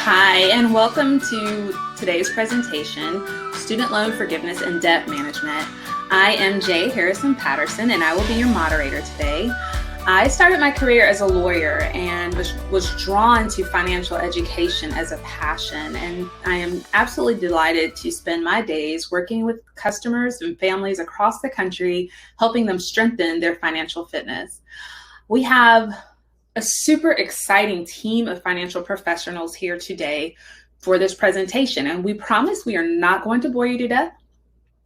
Hi, and welcome to today's presentation, Student Loan Forgiveness and Debt Management. I am Jay Harrison Patterson, and I will be your moderator today. I started my career as a lawyer and was drawn to financial education as a passion, and I am absolutely delighted to spend my days working with customers and families across the country, helping them strengthen their financial fitness. We have a super exciting team of financial professionals here today for this presentation, and we promise we are not going to bore you to death.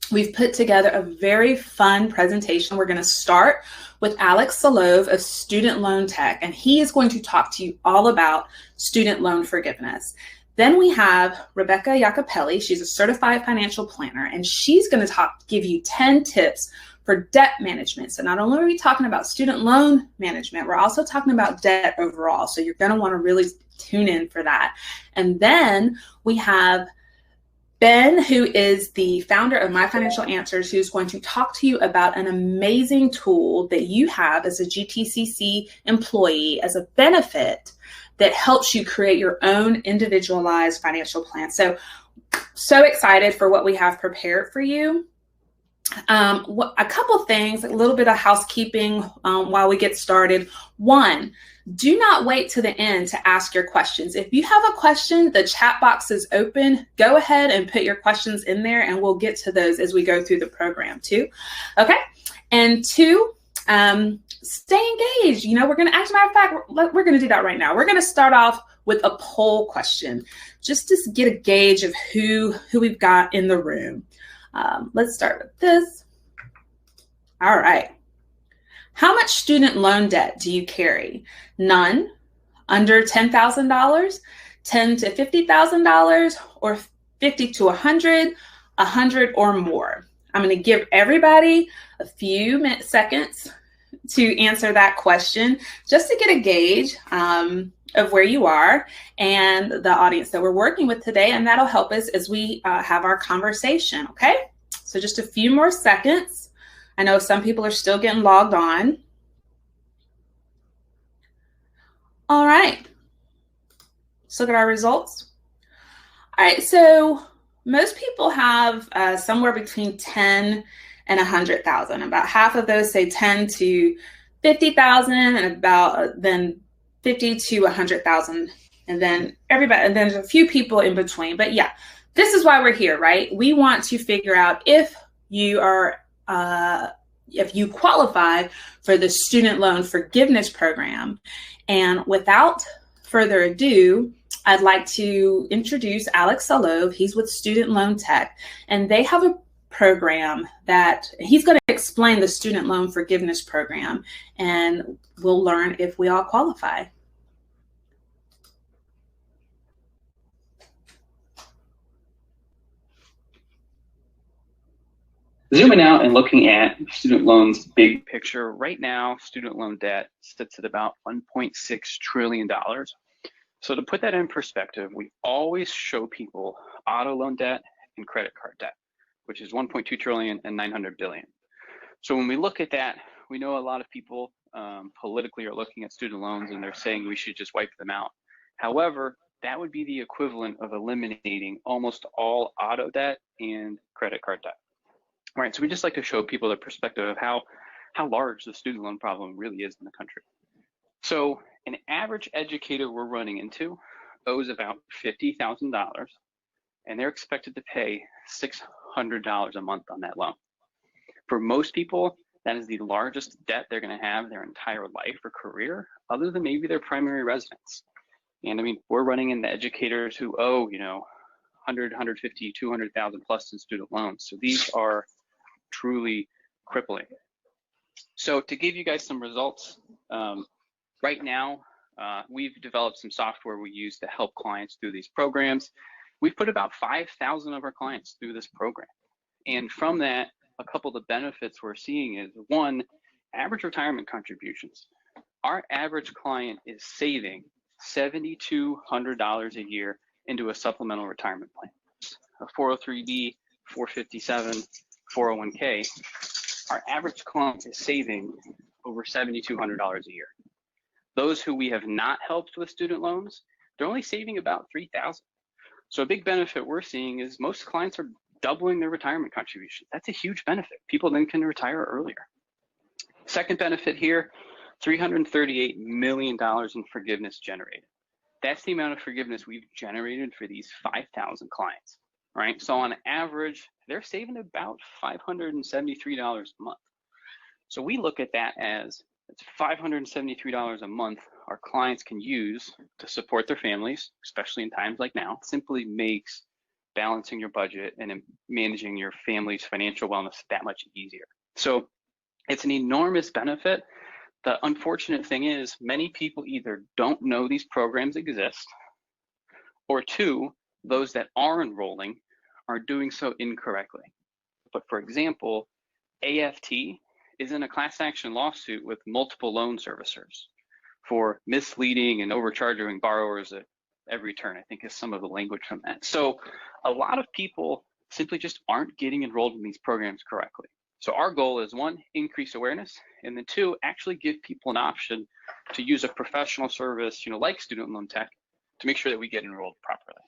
We've put together a very fun presentation. We're going to start with Alex Solove of Student Loan Tech, and he is going to talk to you all about student loan forgiveness. Then we have Rebecca Iacopelli. She's a certified financial planner, and she's going to give you 10 tips for debt management. So not only are we talking about student loan management, we're also talking about debt overall. So you're going to want to really tune in for that. And then we have Ben, who is the founder of My Financial Answers, who's going to talk to you about an amazing tool that you have as a GTCC employee as a benefit that helps you create your own individualized financial plan. So excited for what we have prepared for you. A couple things, a little bit of housekeeping while we get started. One, do not wait to the end to ask your questions. If you have a question, the chat box is open. Go ahead and put your questions in there, and we'll get to those as we go through the program too. Okay, and two, stay engaged. You know, we're going to, as a matter of fact, we're going to do that right now. We're going to start off with a poll question, just to get a gauge of who we've got in the room. Let's start with this. All right. How much student loan debt do you carry? None, under $10,000, $10,000 to $50,000, or $50,000 to $100,000, $100,000 or more? I'm going to give everybody a few seconds to answer that question, just to get a gauge of where you are and the audience that we're working with today, and that'll help us as we have our conversation, okay? So just a few more seconds. I know some people are still getting logged on. All right, let's look at our results. All right, so most people have somewhere between 10 and 100,000. About half of those say 10 to 50,000, and about then 50 to 100,000, and then everybody, and then there's a few people in between. But yeah, this is why we're here, right? We want to figure out if you are, if you qualify for the student loan forgiveness program. And without further ado, I'd like to introduce Alex Solove. He's with Student Loan Tech, and they have a program that he's going to explain the student loan forgiveness program, and we'll learn if we all qualify. Zooming out and looking at student loans big picture, right now, student loan debt sits at about $1.6 trillion. So to put that in perspective, we always show people auto loan debt and credit card debt, which is 1.2 trillion and 900 billion. So when we look at that, we know a lot of people politically are looking at student loans and they're saying we should just wipe them out. However, that would be the equivalent of eliminating almost all auto debt and credit card debt. All right, so we just like to show people the perspective of how large the student loan problem really is in the country. So an average educator we're running into owes about $50,000, and they're expected to pay $600 a month on that loan. For most people, that is the largest debt they're going to have their entire life or career, other than maybe their primary residence. And I mean, we're running into educators who owe, you know, 100, 150, 200,000 plus in student loans. So these are truly crippling. So to give you guys some results, right now, we've developed some software we use to help clients through these programs. We've put about 5,000 of our clients through this program. And from that, a couple of the benefits we're seeing is, one, average retirement contributions. Our average client is saving $7,200 a year into a supplemental retirement plan. A 403B, 457, 401k, our average client is saving over $7,200 a year. Those who we have not helped with student loans, they're only saving about $3,000. So a big benefit we're seeing is most clients are doubling their retirement contributions. That's a huge benefit. People then can retire earlier. Second benefit here, $338 million in forgiveness generated. That's the amount of forgiveness we've generated for these 5,000 clients, right? So on average, they're saving about $573 a month. So we look at that as it's $573 a month our clients can use to support their families, especially in times like now. It simply makes balancing your budget and managing your family's financial wellness that much easier. So it's an enormous benefit. The unfortunate thing is many people either don't know these programs exist, or two, those that are enrolling are doing so incorrectly. But for example, AFT is in a class action lawsuit with multiple loan servicers for misleading and overcharging borrowers at every turn, I think is some of the language from that. So a lot of people simply just aren't getting enrolled in these programs correctly. So our goal is one, increase awareness, and then two, actually give people an option to use a professional service, like Student Loan Tech, to make sure that we get enrolled properly.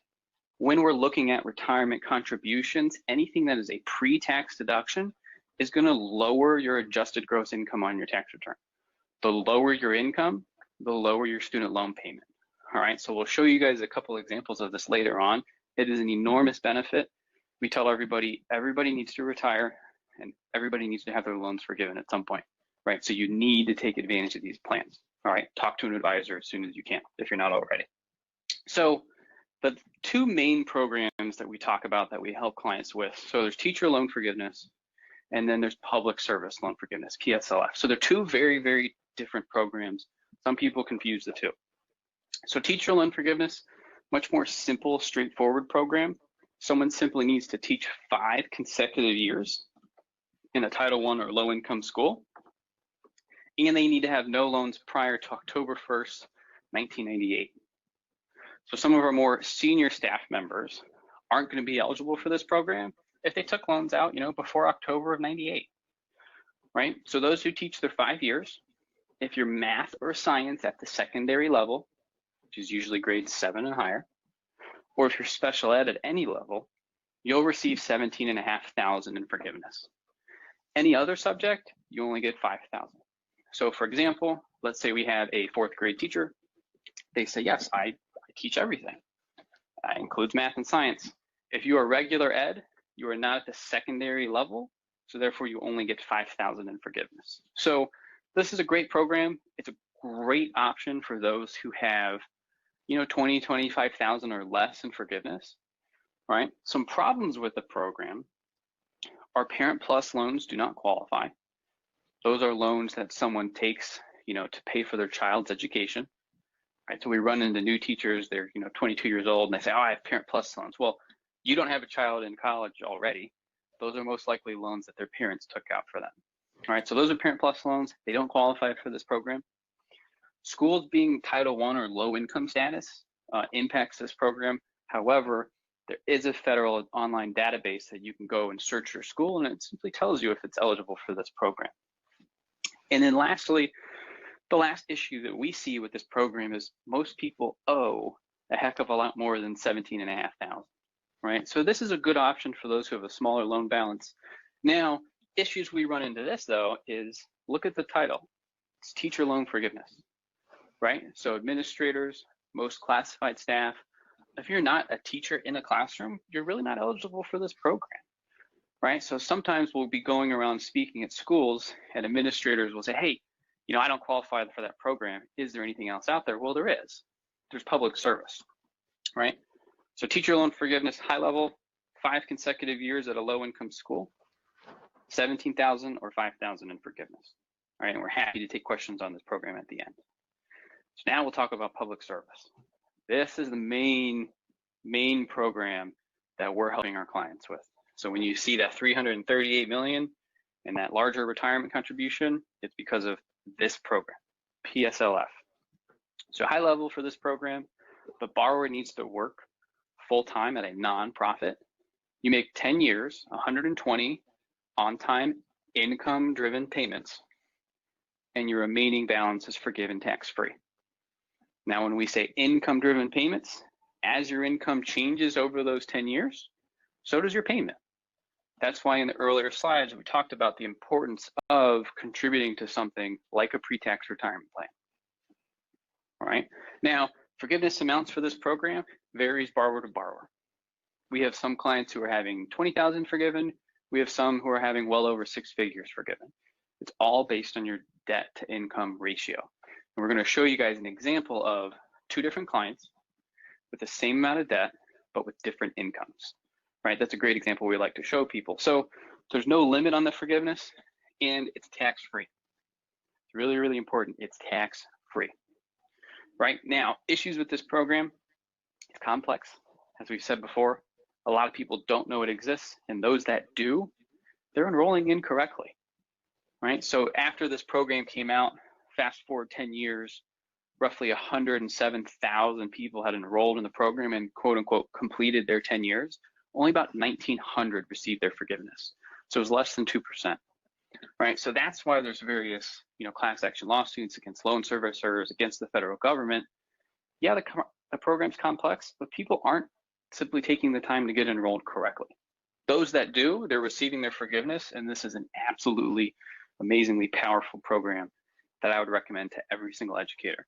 When we're looking at retirement contributions, anything that is a pre-tax deduction is going to lower your adjusted gross income on your tax return. The lower your income, the lower your student loan payment. All right, so we'll show you guys a couple examples of this later on. It is an enormous benefit. We tell everybody needs to retire and everybody needs to have their loans forgiven at some point, right? So you need to take advantage of these plans. All right, talk to an advisor as soon as you can if you're not already. So the two main programs that we talk about that we help clients with, so there's teacher loan forgiveness, and then there's public service loan forgiveness, PSLF. So they're two very, very different programs. Some people confuse the two. So teacher loan forgiveness, much more simple, straightforward program. Someone simply needs to teach 5 consecutive years in a Title I or low income school, and they need to have no loans prior to October 1st, 1998. So some of our more senior staff members aren't going to be eligible for this program if they took loans out, before October of 98, right? So those who teach their 5 years, if you're math or science at the secondary level, which is usually grade 7 and higher, or if you're special ed at any level, you'll receive $17,500 in forgiveness. Any other subject, you only get $5,000. So for example, let's say we have a 4th grade teacher. They say, yes, I teach everything. That includes math and science. If you are regular ed, you are not at the secondary level, so therefore you only get $5,000 in forgiveness. So this is a great program. It's a great option for those who have, $20,000, $25,000 or less in forgiveness, right? Some problems with the program are Parent Plus loans do not qualify. Those are loans that someone takes, to pay for their child's education, right? So we run into new teachers, they're, 22 years old, and they say, oh, I have Parent Plus loans. Well, you don't have a child in college already. Those are most likely loans that their parents took out for them. All right, so those are Parent Plus loans. They don't qualify for this program. Schools being Title I or low income status impacts this program. However, there is a federal online database that you can go and search your school, and it simply tells you if it's eligible for this program. And then lastly, the last issue that we see with this program is most people owe a heck of a lot more than $17,500, right? So this is a good option for those who have a smaller loan balance. Now, issues we run into this though is look at the title. It's teacher loan forgiveness, right? So administrators, most classified staff, if you're not a teacher in a classroom, you're really not eligible for this program, right? So sometimes we'll be going around speaking at schools and administrators will say, hey, I don't qualify for that program. Is there anything else out there? Well, there is. There's public service, right? So teacher loan forgiveness, high level, 5 consecutive years at a low income school, $17,000 or $5,000 in forgiveness, all right? And we're happy to take questions on this program at the end. So now we'll talk about public service. This is the main program that we're helping our clients with. So when you see that $338 million and that larger retirement contribution, it's because of this program, PSLF. So high level for this program, the borrower needs to work full-time at a nonprofit. You make 10 years, 120 on-time income-driven payments, and your remaining balance is forgiven tax-free. Now, when we say income-driven payments, as your income changes over those 10 years, so does your payment. That's why in the earlier slides, we talked about the importance of contributing to something like a pre-tax retirement plan. All right. Now, forgiveness amounts for this program varies borrower to borrower. We have some clients who are having $20,000 forgiven. We have some who are having well over 6 figures forgiven. It's all based on your debt to income ratio. And we're going to show you guys an example of 2 different clients with the same amount of debt, but with different incomes, right? That's a great example we like to show people. So there's no limit on the forgiveness, and it's tax-free. It's really, really important. It's tax-free, right? Now, issues with this program, it's complex. As we've said before, a lot of people don't know it exists, and those that do, they're enrolling incorrectly, right? So after this program came out, fast forward 10 years, roughly 107,000 people had enrolled in the program and quote unquote completed their 10 years. Only about 1,900 received their forgiveness. So it was less than 2%, right? So that's why there's various, class action lawsuits against loan servicers, against the federal government. Yeah, the program's complex, but people aren't simply taking the time to get enrolled correctly. Those that do, they're receiving their forgiveness, and this is an absolutely amazingly powerful program that I would recommend to every single educator.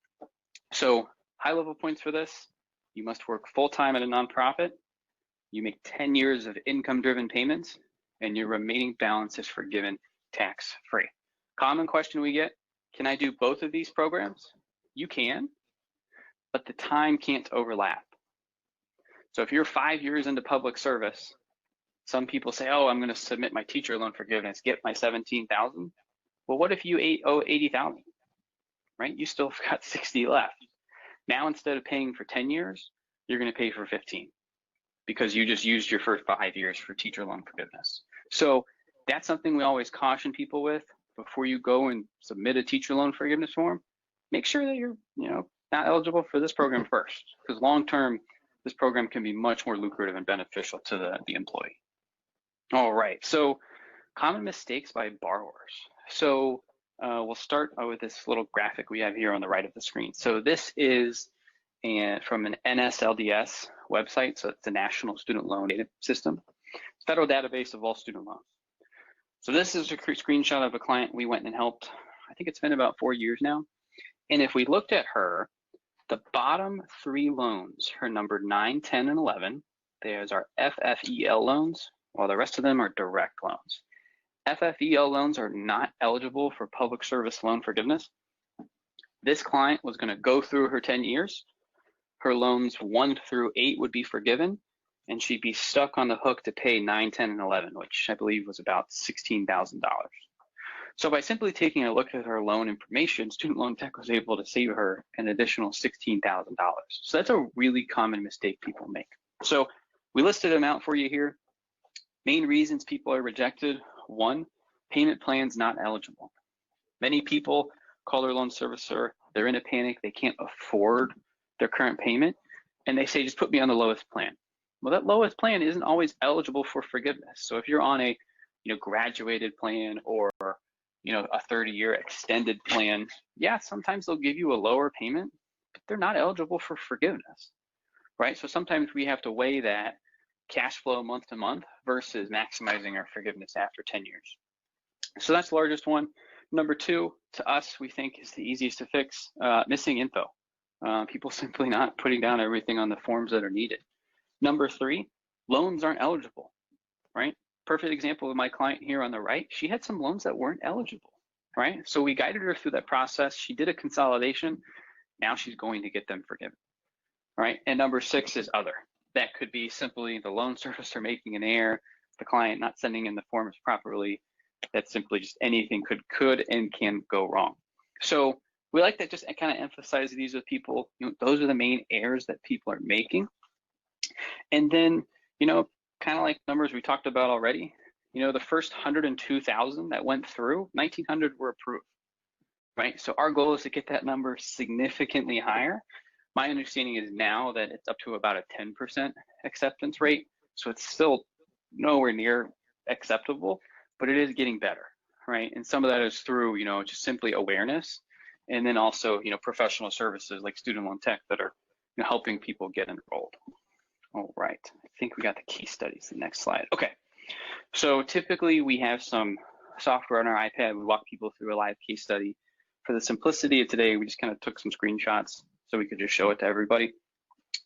So high-level points for this: you must work full-time at a nonprofit, you make 10 years of income-driven payments, and your remaining balance is forgiven tax-free. Common question we get: can I do both of these programs? You can, but the time can't overlap. So if you're 5 years into public service, some people say, oh, I'm going to submit my teacher loan forgiveness, get my $17,000. Well, what if you owe $80,000, right? You still got 60 left. Now, instead of paying for 10 years, you're going to pay for 15 because you just used your first 5 years for teacher loan forgiveness. So that's something we always caution people with before you go and submit a teacher loan forgiveness form. Make sure that you're, not eligible for this program first, because long-term, this program can be much more lucrative and beneficial to the employee. All right, so common mistakes by borrowers. So we'll start with this little graphic we have here on the right of the screen. So this is from an NSLDS website, so it's the National Student Loan Data System, federal database of all student loans. So this is a screenshot of a client we went and helped. I think it's been about 4 years now. And if we looked at her, the bottom 3 loans, her number 9, 10, and 11, there's our FFEL loans, while the rest of them are direct loans. FFEL loans are not eligible for public service loan forgiveness. This client was going to go through her 10 years. Her loans 1 through 8 would be forgiven, and she'd be stuck on the hook to pay 9, 10, and 11, which I believe was about $16,000. So by simply taking a look at her loan information, Student Loan Tech was able to save her an additional $16,000. So that's a really common mistake people make. So we listed them out for you here. Main reasons people are rejected: 1, payment plans not eligible. Many people call their loan servicer, they're in a panic, they can't afford their current payment, and they say, just put me on the lowest plan. Well, that lowest plan isn't always eligible for forgiveness. So if you're on a graduated plan or a 30-year extended plan, yeah, sometimes they'll give you a lower payment, but they're not eligible for forgiveness, right? So sometimes we have to weigh that cash flow month to month versus maximizing our forgiveness after 10 years. So that's the largest one. Number 2, to us, we think is the easiest to fix: missing info. People simply not putting down everything on the forms that are needed. Number 3, loans aren't eligible, right? Perfect example of my client here on the right. She had some loans that weren't eligible, right? So we guided her through that process. She did a consolidation. Now she's going to get them forgiven, right? And number 6 is other. That could be simply the loan servicer making an error, the client not sending in the forms properly. That's simply just anything could and can go wrong. So we like to just kind of emphasize these with people. Those are the main errors that people are making. And then, kind of like numbers we talked about already, the first 102,000 that went through, 1,900 were approved, right? So our goal is to get that number significantly higher. My understanding is now that it's up to about a 10% acceptance rate. So it's still nowhere near acceptable, but it is getting better, right? And some of that is through, just simply awareness and then also, professional services like student loan tech that are helping people get enrolled. All right, I think we got the case studies. The next slide. Okay, so typically we have some software on our iPad. We walk people through a live case study. For the simplicity of today, we just kind of took some screenshots so we could just show it to everybody.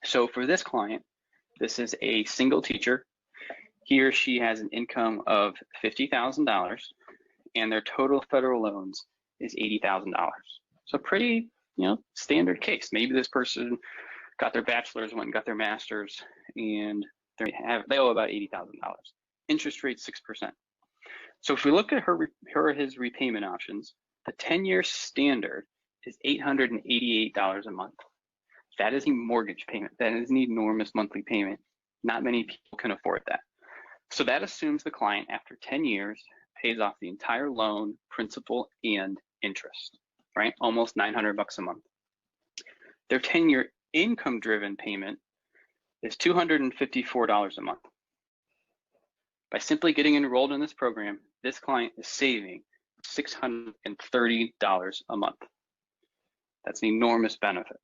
So for this client, this is a single teacher. He or she has an income of $50,000 and their total federal loans is $80,000. So pretty, standard case. Maybe this person got their bachelor's, went and got their master's, and they owe about $80,000. Interest rate 6%. So if we look at his repayment options, the 10-year standard is $888 a month. That is a mortgage payment. That is an enormous monthly payment. Not many people can afford that. So that assumes the client, after 10 years, pays off the entire loan, principal, and interest, right? Almost $900 a month. Their 10-year income-driven payment is $254 a month. By simply getting enrolled in this program, this client is saving $630 a month. That's an enormous benefit.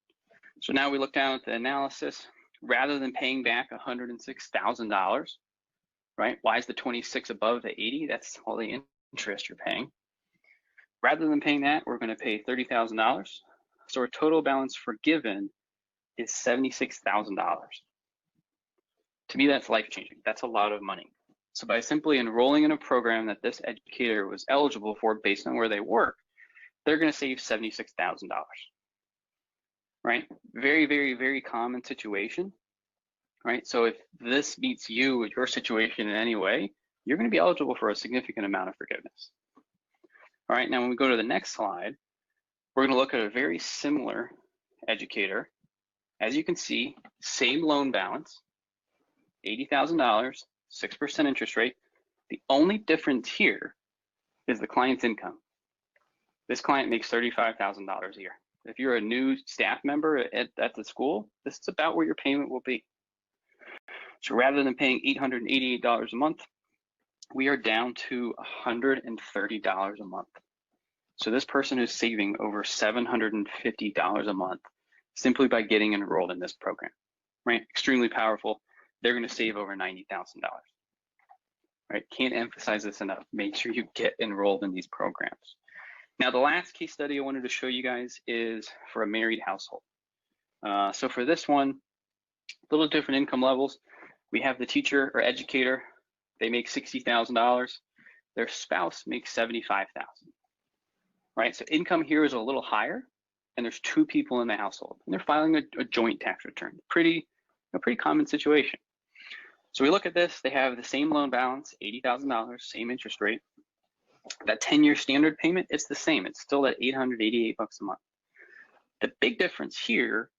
So now we look down at the analysis. Rather than paying back $106,000, right? Why is the 26 above the 80? That's all the interest you're paying. Rather than paying that, we're going to pay $30,000. So our total balance forgiven is $76,000. To me, that's life-changing. That's a lot of money. So by simply enrolling in a program that this educator was eligible for based on where they work, they're going to save $76,000. Right? Very, very, very common situation, right? So if this meets you, your situation in any way, you're going to be eligible for a significant amount of forgiveness. All right, now when we go to the next slide, we're going to look at a very similar educator. As you can see, same loan balance, $80,000, 6% interest rate. The only difference here is the client's income. This client makes $35,000 a year. If you're a new staff member at the school, this is about where your payment will be. So rather than paying $888 a month, we are down to $130 a month. So this person is saving over $750 a month simply by getting enrolled in this program, right? Extremely powerful. They're going to save over $90,000, right? Can't emphasize this enough. Make sure you get enrolled in these programs. Now, the last case study I wanted to show you guys is for a married household. So for this one, a little different income levels. We have the teacher or educator. They make $60,000. Their spouse makes $75,000. Right? So income here is a little higher, and there's two people in the household, and they're filing a joint tax return. A pretty common situation. So we look at this. They have the same loan balance, $80,000, same interest rate. That 10-year standard payment, it's the same. It's still at $888 a month. The big difference here,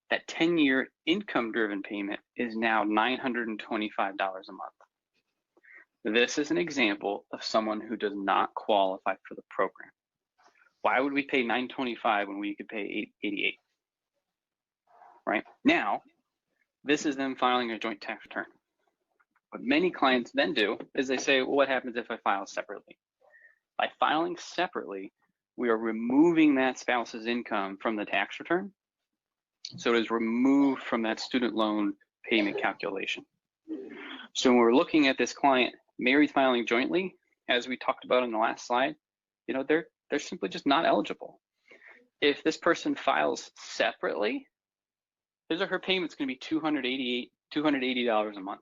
that 10-year income-driven payment is now $925 a month. This is an example of someone who does not qualify for the program. Why would we pay $925 when we could pay $888? Right? Now, this is them filing a joint tax return. What many clients then do is they say, well, what happens if I file separately? By filing separately, we are removing that spouse's income from the tax return. So it is removed from that student loan payment calculation. So when we're looking at this client married filing jointly, as we talked about in the last slide, they're simply just not eligible. If this person files separately, his or her payment's going to be $280 a month.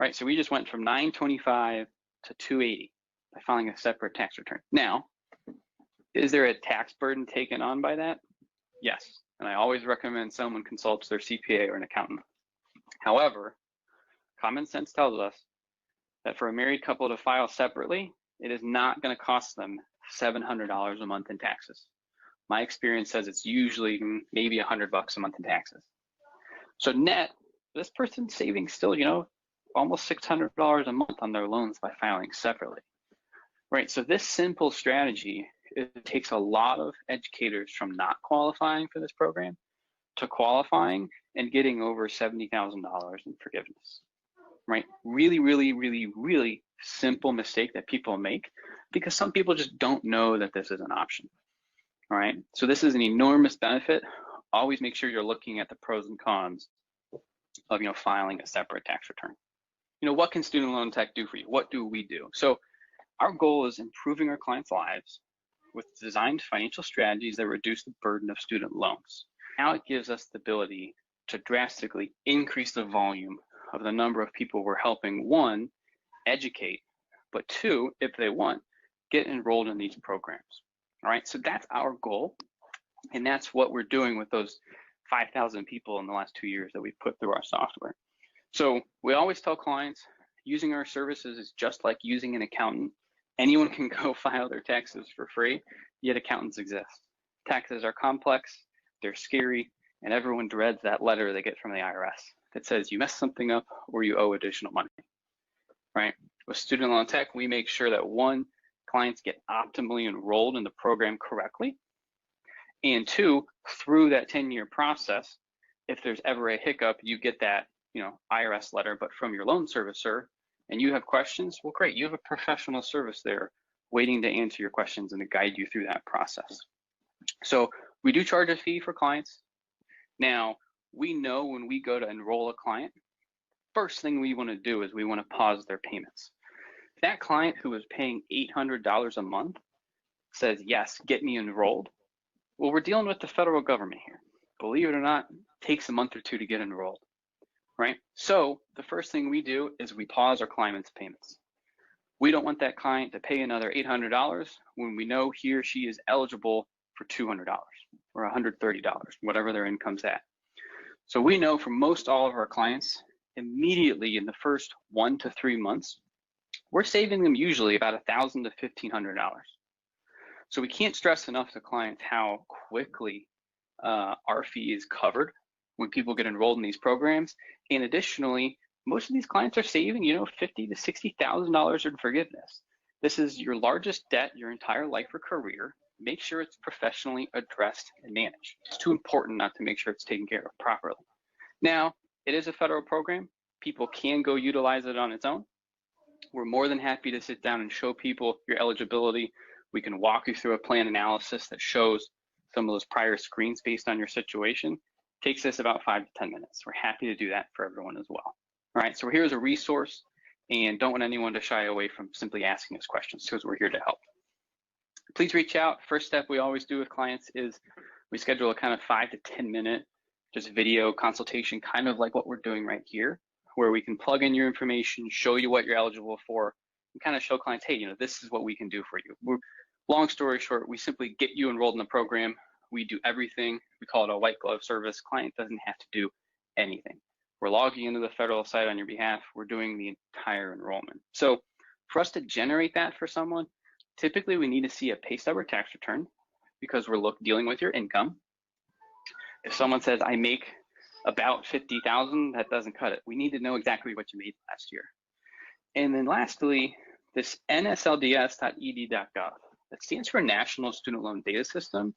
Right? So we just went from $925 to $280. By filing a separate tax return. Now, is there a tax burden taken on by that? Yes, and I always recommend someone consults their CPA or an accountant. However, common sense tells us that for a married couple to file separately, it is not going to cost them $700 a month in taxes. My experience says it's usually maybe $100 a month in taxes. So net, this person's saving still, almost $600 a month on their loans by filing separately. Right, so this simple strategy, it takes a lot of educators from not qualifying for this program to qualifying and getting over $70,000 in forgiveness. Right, really, really, really, really simple mistake that people make because some people just don't know that this is an option. All right, so this is an enormous benefit. Always make sure you're looking at the pros and cons of filing a separate tax return. What can student loan tech do for you? What do we do? So our goal is improving our clients' lives with designed financial strategies that reduce the burden of student loans. Now it gives us the ability to drastically increase the volume of the number of people we're helping, one, educate, but two, if they want, get enrolled in these programs. All right, so that's our goal, and that's what we're doing with those 5,000 people in the last 2 years that we've put through our software. So we always tell clients, using our services is just like using an accountant. Anyone can go file their taxes for free, yet accountants exist. Taxes are complex, they're scary, and everyone dreads that letter they get from the IRS that says you messed something up or you owe additional money, right? With Student Loan Tech, we make sure that one, clients get optimally enrolled in the program correctly, and two, through that 10-year process, if there's ever a hiccup, you get that IRS letter, but from your loan servicer, and you have questions, well, great, you have a professional service there waiting to answer your questions and to guide you through that process. So we do charge a fee for clients. Now, we know when we go to enroll a client, first thing we want to do is we want to pause their payments. If that client who is paying $800 a month says, yes, get me enrolled, well, we're dealing with the federal government here. Believe it or not, it takes a month or two to get enrolled, right? So the first thing we do is we pause our client's payments. We don't want that client to pay another $800 when we know he or she is eligible for $200 or $130, whatever their income's at. So we know for most all of our clients, immediately in the first 1 to 3 months, we're saving them usually about $1,000 to $1,500. So we can't stress enough to clients how quickly our fee is covered when people get enrolled in these programs. And additionally, most of these clients are saving, $50,000 to $60,000 in forgiveness. This is your largest debt your entire life or career. Make sure it's professionally addressed and managed. It's too important not to make sure it's taken care of properly. Now, it is a federal program. People can go utilize it on its own. We're more than happy to sit down and show people your eligibility. We can walk you through a plan analysis that shows some of those prior screens based on your situation. It takes us about 5 to 10 minutes. We're happy to do that for everyone as well. All right, so we're here as a resource and don't want anyone to shy away from simply asking us questions because we're here to help. Please reach out. First step we always do with clients is we schedule a kind of 5 to 10 minute just video consultation, kind of like what we're doing right here, where we can plug in your information, show you what you're eligible for, and kind of show clients, hey, this is what we can do for you. Long story short, we simply get you enrolled in the program. We do everything. We call it a white glove service. Client doesn't have to do anything. We're logging into the federal site on your behalf. We're doing the entire enrollment. So for us to generate that for someone, typically we need to see a pay stub or tax return because we're dealing with your income. If someone says, I make about $50,000, that doesn't cut it. We need to know exactly what you made last year. And then lastly, this nslds.ed.gov, that stands for National Student Loan Data System.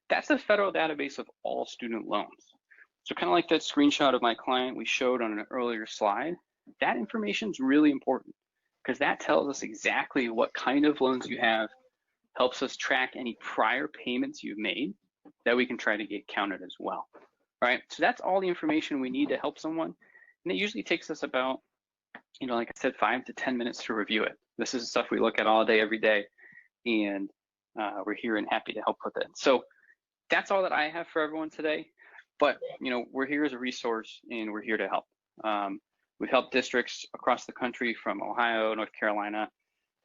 That's a federal database of all student loans. So kind of like that screenshot of my client we showed on an earlier slide, that information is really important because that tells us exactly what kind of loans you have, helps us track any prior payments you've made that we can try to get counted as well. All right, so that's all the information we need to help someone. And it usually takes us about, like I said, 5 to 10 minutes to review it. This is stuff we look at all day, every day, and we're here and happy to help with it. So that's all that I have for everyone today. But, we're here as a resource and we're here to help. We've helped districts across the country from Ohio, North Carolina,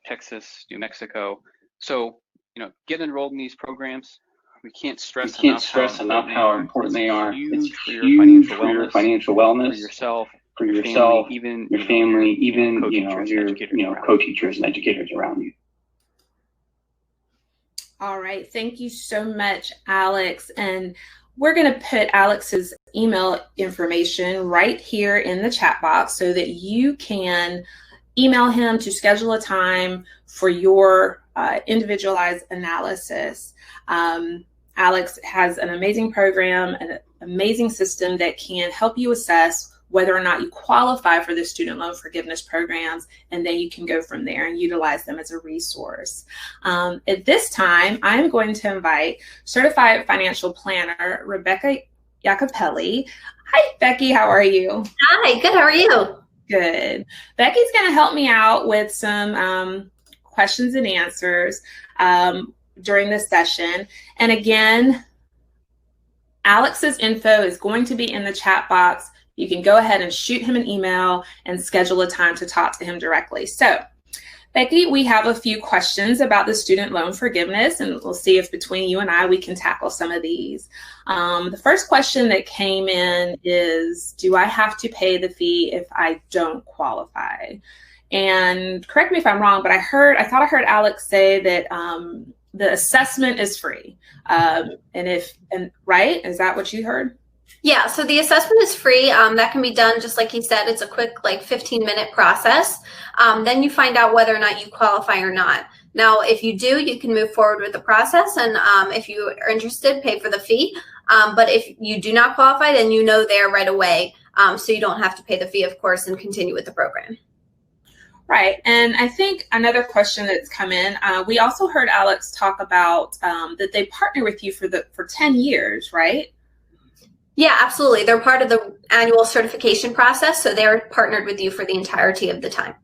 Texas, New Mexico. So, get enrolled in these programs. We can't stress enough how important they are. It's huge for your financial wellness, for yourself, even your family, even your co-teachers and educators around you. All right, thank you so much, Alex. And we're going to put Alex's email information right here in the chat box so that you can email him to schedule a time for your individualized analysis. Alex has an amazing program, an amazing system that can help you assess whether or not you qualify for the student loan forgiveness programs, and then you can go from there and utilize them as a resource. At this time, I'm going to invite Certified Financial Planner Rebecca Jacopelli. Hi, Becky. How are you? Hi, good. How are you? Good. Becky's going to help me out with some questions and answers during this session. And again, Alex's info is going to be in the chat box. You can go ahead and shoot him an email and schedule a time to talk to him directly. So, Becky, we have a few questions about the student loan forgiveness, and we'll see if between you and I, we can tackle some of these. The first question that came in is, do I have to pay the fee if I don't qualify? And correct me if I'm wrong, but I thought I heard Alex say that the assessment is free. Right? Is that what you heard? Yeah, so the assessment is free. That can be done just like he said. It's a quick 15-minute process. Then you find out whether or not you qualify or not. Now, if you do, you can move forward with the process. And if you are interested, pay for the fee. But if you do not qualify, then you know there right away. So you don't have to pay the fee, of course, and continue with the program. Right. And I think another question that's come in, we also heard Alex talk about that they partner with you for 10 years, right? Yeah, absolutely. They're part of the annual certification process, so they're partnered with you for the entirety of the time.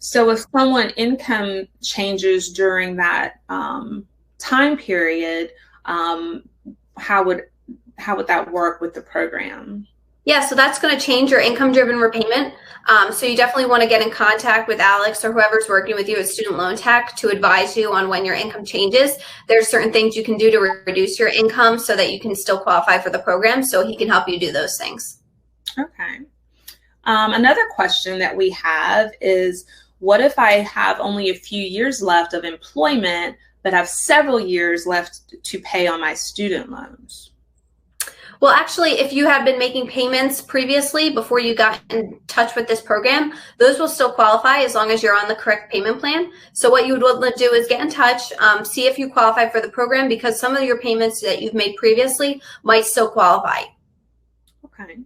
So if someone income changes during that time period, how would that work with the program? Yeah, so that's going to change your income-driven repayment. So you definitely want to get in contact with Alex or whoever's working with you at Student Loan Tech to advise you on when your income changes. There's certain things you can do to reduce your income so that you can still qualify for the program. So he can help you do those things. Okay. Another question that we have is, what if I have only a few years left of employment, but have several years left to pay on my student loans? Well, actually, if you have been making payments previously before you got in touch with this program, those will still qualify as long as you're on the correct payment plan. So what you would want to do is get in touch, see if you qualify for the program, because some of your payments that you've made previously might still qualify. Okay.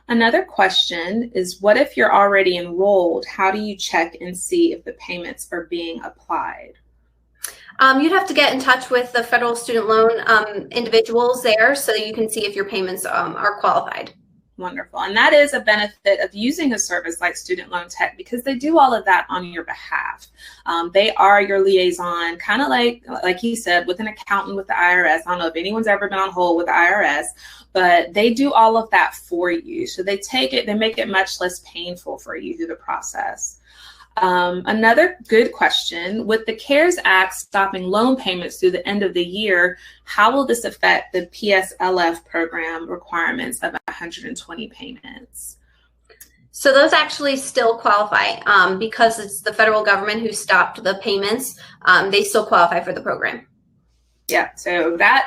Another question is, what if you're already enrolled? How do you check and see if the payments are being applied? You'd have to get in touch with the federal student loan individuals there so you can see if your payments are qualified. Wonderful. And that is a benefit of using a service like Student Loan Tech, because they do all of that on your behalf. They are your liaison, kind of like he said, with an accountant with the IRS. I don't know if anyone's ever been on hold with the IRS, but they do all of that for you. So they make it much less painful for you through the process. Another good question, with the CARES Act stopping loan payments through the end of the year, how will this affect the PSLF program requirements of 120 payments? So those actually still qualify because it's the federal government who stopped the payments. They still qualify for the program. Yeah, so that,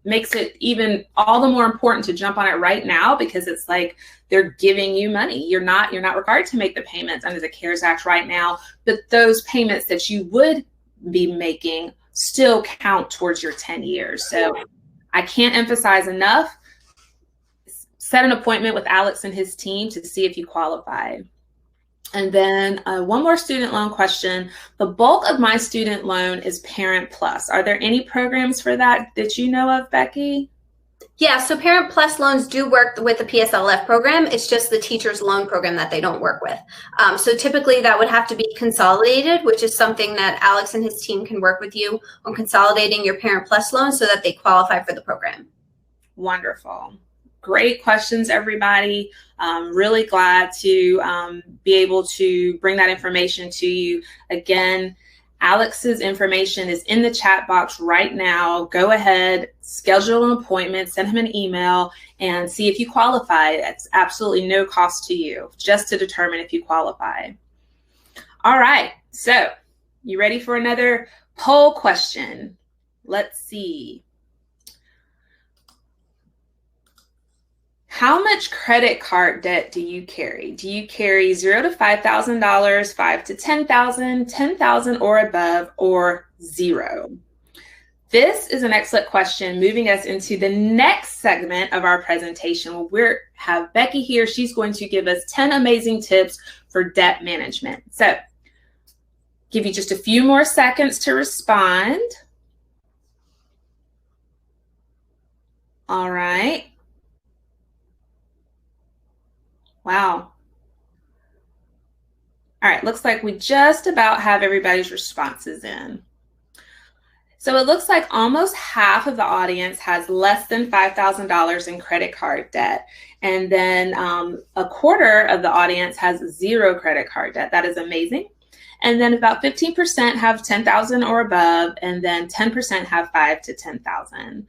makes it even all the more important to jump on it right now, because it's like they're giving you money. You're not required to make the payments under the CARES Act right now, but those payments that you would be making still count towards your 10 years. So I can't emphasize enough, set an appointment with Alex and his team to see if you qualify. And then one more student loan question. The bulk of my student loan is Parent Plus. Are there any programs for that you know of, Becky? Yeah, so Parent Plus loans do work with the PSLF program. It's just the teacher's loan program that they don't work with. So typically that would have to be consolidated, which is something that Alex and his team can work with you on, consolidating your Parent Plus loan so that they qualify for the program. Wonderful. Great questions, everybody. Really glad to be able to bring that information to you. Again, Alex's information is in the chat box right now. Go ahead, schedule an appointment, send him an email, and see if you qualify. It's absolutely no cost to you, just to determine if you qualify. All right, so you ready for another poll question? Let's see. How much credit card debt do you carry? Do you carry $0 to $5,000, $5,000 to $10,000, $10,000 or above, or zero? This is an excellent question, moving us into the next segment of our presentation. We have Becky here. She's going to give us 10 amazing tips for debt management. So, give you just a few more seconds to respond. All right. Wow. All right, looks like we just about have everybody's responses in. So it looks like almost half of the audience has less than $5,000 in credit card debt. And then a quarter of the audience has zero credit card debt. That is amazing. And then about 15% have 10,000 or above, and then 10% have 5 to 10,000.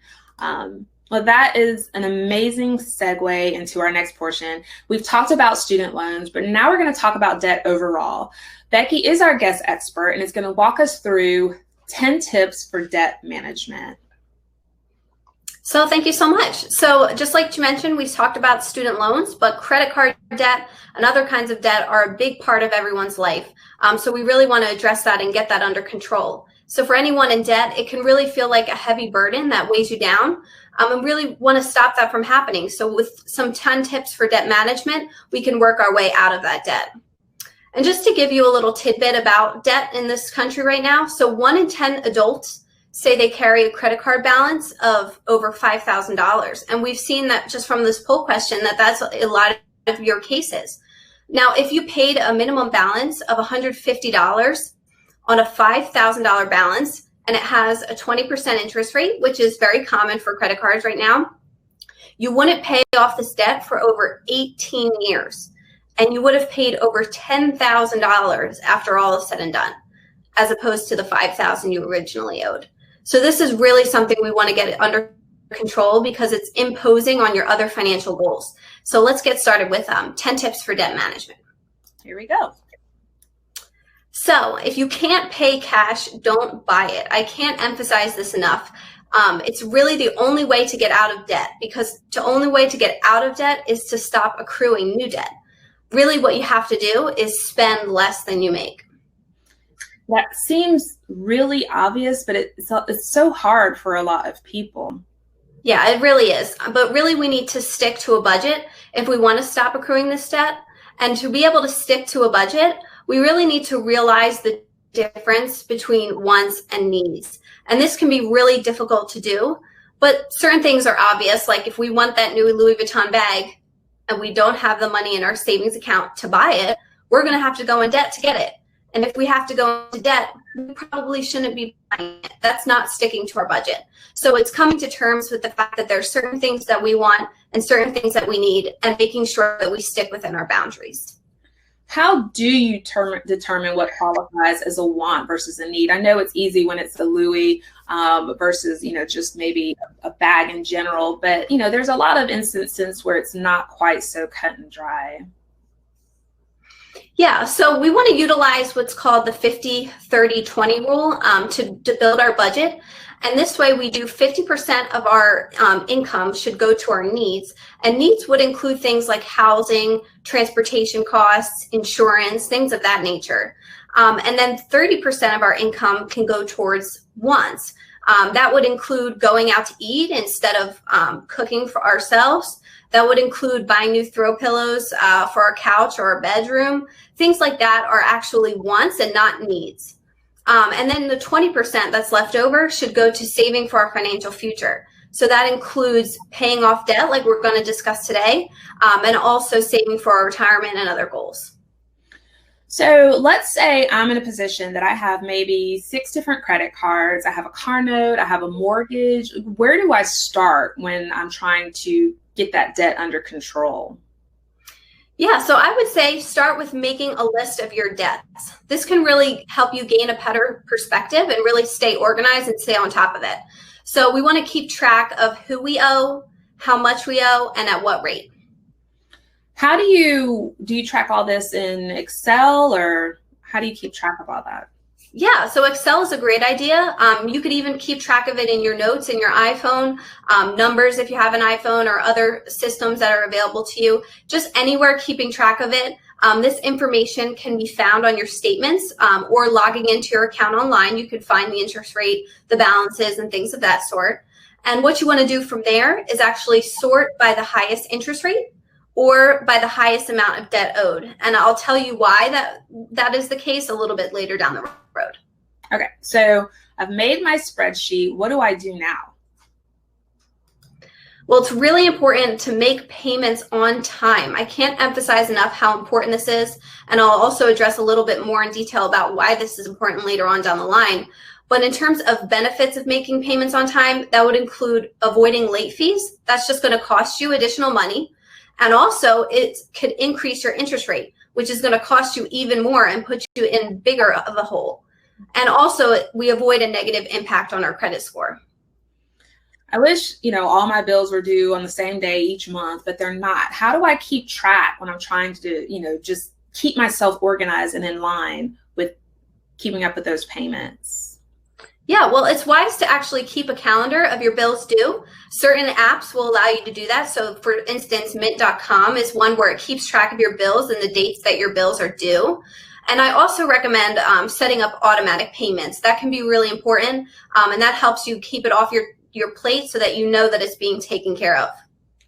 Well, that is an amazing segue into our next portion. We've talked about student loans, but now we're going to talk about debt overall. Becky is our guest expert and is going to walk us through 10 tips for debt management. So thank you so much. So just like you mentioned, we talked about student loans, but credit card debt and other kinds of debt are a big part of everyone's life. So we really want to address that and get that under control. So for anyone in debt, it can really feel like a heavy burden that weighs you down. And really want to stop that from happening. So with some 10 tips for debt management, we can work our way out of that debt. And just to give you a little tidbit about debt in this country right now, so 1 in 10 adults say they carry a credit card balance of over $5,000. And we've seen that just from this poll question that that's a lot of your cases. Now, if you paid a minimum balance of $150 on a $5,000 balance, and it has a 20% interest rate, which is very common for credit cards right now, you wouldn't pay off this debt for over 18 years. And you would have paid over $10,000 after all is said and done, as opposed to the $5,000 you originally owed. So this is really something we want to get under control because it's imposing on your other financial goals. So let's get started with 10 tips for debt management. Here we go. So if you can't pay cash, don't buy it. I can't emphasize this enough. It's really the only way to get out of debt, because the only way to get out of debt is to stop accruing new debt. Really what you have to do is spend less than you make. That seems really obvious, but it's so hard for a lot of people. Yeah, it really is. But really we need to stick to a budget if we want to stop accruing this debt. And to be able to stick to a budget, we really need to realize the difference between wants and needs. And this can be really difficult to do, but certain things are obvious. Like if we want that new Louis Vuitton bag and we don't have the money in our savings account to buy it, we're going to have to go in debt to get it. And if we have to go into debt, we probably shouldn't be buying it. That's not sticking to our budget. So it's coming to terms with the fact that there's certain things that we want and certain things that we need, and making sure that we stick within our boundaries. How do you determine what qualifies as a want versus a need? I know it's easy when it's the Louis versus, just maybe a bag in general, but, there's a lot of instances where it's not quite so cut and dry. Yeah, so we want to utilize what's called the 50-30-20 rule to build our budget. And this way we do 50% of our income should go to our needs. And needs would include things like housing, transportation costs, insurance, things of that nature. And then 30% of our income can go towards wants. That would include going out to eat instead of cooking for ourselves. That would include buying new throw pillows for our couch or our bedroom. Things like that are actually wants and not needs. And then the 20% that's left over should go to saving for our financial future. So that includes paying off debt like we're going to discuss today, and also saving for our retirement and other goals. So let's say I'm in a position that I have maybe 6 different credit cards. I have a car note, I have a mortgage. Where do I start when I'm trying to get that debt under control? Yeah, so I would say start with making a list of your debts. This can really help you gain a better perspective and really stay organized and stay on top of it. So we want to keep track of who we owe, how much we owe, and at what rate. How do you track all this in Excel, or how do you keep track of all that? Yeah, so Excel is a great idea. You could even keep track of it in your notes in your iPhone, numbers if you have an iPhone, or other systems that are available to you. Just anywhere keeping track of it. This information can be found on your statements or logging into your account online. You could find the interest rate, the balances, and things of that sort. And what you want to do from there is actually sort by the highest interest rate or by the highest amount of debt owed. And I'll tell you why that is the case a little bit later down the road. Okay, so I've made my spreadsheet. What do I do now? Well, it's really important to make payments on time. I can't emphasize enough how important this is, and I'll also address a little bit more in detail about why this is important later on down the line. But in terms of benefits of making payments on time, that would include avoiding late fees. That's just going to cost you additional money. And also it could increase your interest rate, which is going to cost you even more and put you in bigger of a hole. And also we avoid a negative impact on our credit score. I wish, all my bills were due on the same day each month, but they're not. How do I keep track when I'm trying to, just keep myself organized and in line with keeping up with those payments? Yeah, well, it's wise to actually keep a calendar of your bills due. Certain apps will allow you to do that. So for instance, mint.com is one where it keeps track of your bills and the dates that your bills are due. And I also recommend setting up automatic payments. That can be really important. And that helps you keep it off your plate so that you know that it's being taken care of.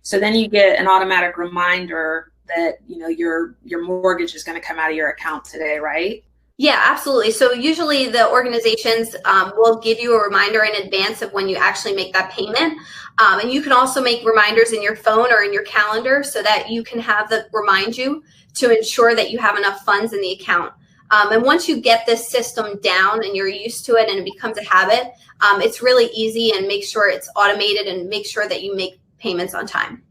So then you get an automatic reminder that, your mortgage is going to come out of your account today, right? Yeah, absolutely. So usually the organizations will give you a reminder in advance of when you actually make that payment. And you can also make reminders in your phone or in your calendar so that you can have them remind you to ensure that you have enough funds in the account. And once you get this system down and you're used to it and it becomes a habit, it's really easy, and make sure it's automated and make sure that you make payments on time.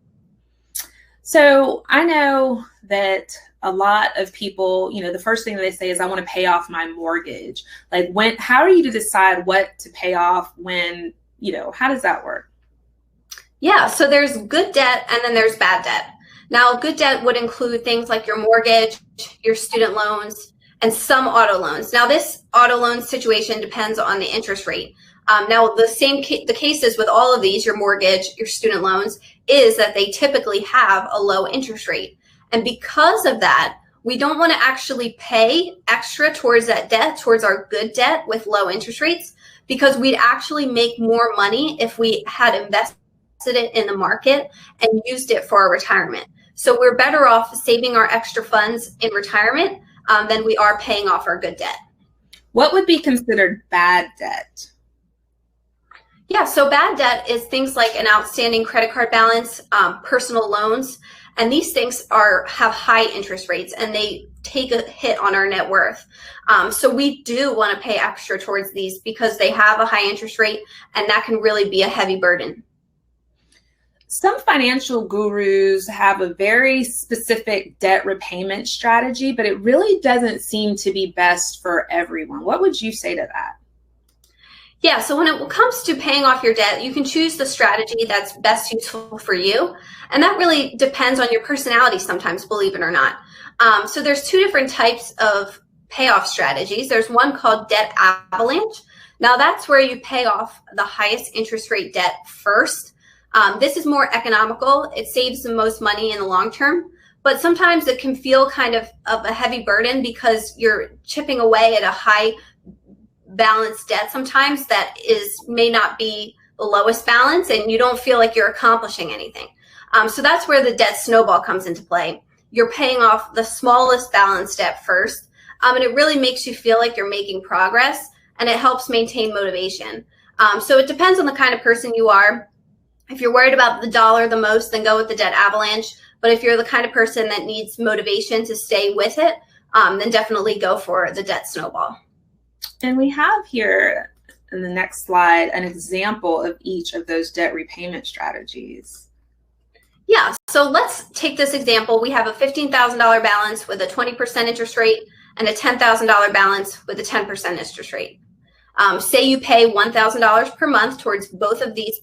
So I know that a lot of people, the first thing that they say is, I want to pay off my mortgage. Like how are you to decide what to pay off when, how does that work? Yeah, so there's good debt and then there's bad debt. Now, good debt would include things like your mortgage, your student loans, and some auto loans. Now, this auto loan situation depends on the interest rate. Now, the cases with all of these, your mortgage, your student loans, is that they typically have a low interest rate. And because of that, we don't want to actually pay extra towards that debt, towards our good debt with low interest rates, because we'd actually make more money if we had invested it in the market and used it for our retirement. So we're better off saving our extra funds in retirement than we are paying off our good debt. What would be considered bad debt? Yeah, so bad debt is things like an outstanding credit card balance, personal loans, and these things have high interest rates and they take a hit on our net worth. So we do want to pay extra towards these because they have a high interest rate, and that can really be a heavy burden. Some financial gurus have a very specific debt repayment strategy, but it really doesn't seem to be best for everyone. What would you say to that? Yeah, so when it comes to paying off your debt, you can choose the strategy that's best useful for you. And that really depends on your personality sometimes, believe it or not. So there's two different types of payoff strategies. There's one called debt avalanche. Now that's where you pay off the highest interest rate debt first. This is more economical. It saves the most money in the long term, but sometimes it can feel kind of a heavy burden because you're chipping away at a high balanced debt sometimes that may not be the lowest balance, and you don't feel like you're accomplishing anything. So that's where the debt snowball comes into play. You're paying off the smallest balance debt first, and it really makes you feel like you're making progress, and it helps maintain motivation. So it depends on the kind of person you are. If you're worried about the dollar the most, then go with the debt avalanche. But if you're the kind of person that needs motivation to stay with it, then definitely go for the debt snowball. And we have here in the next slide an example of each of those debt repayment strategies. Yeah, so let's take this example. We have a $15,000 balance with a 20% interest rate and a $10,000 balance with a 10% interest rate. Say you pay $1,000 per month towards both of these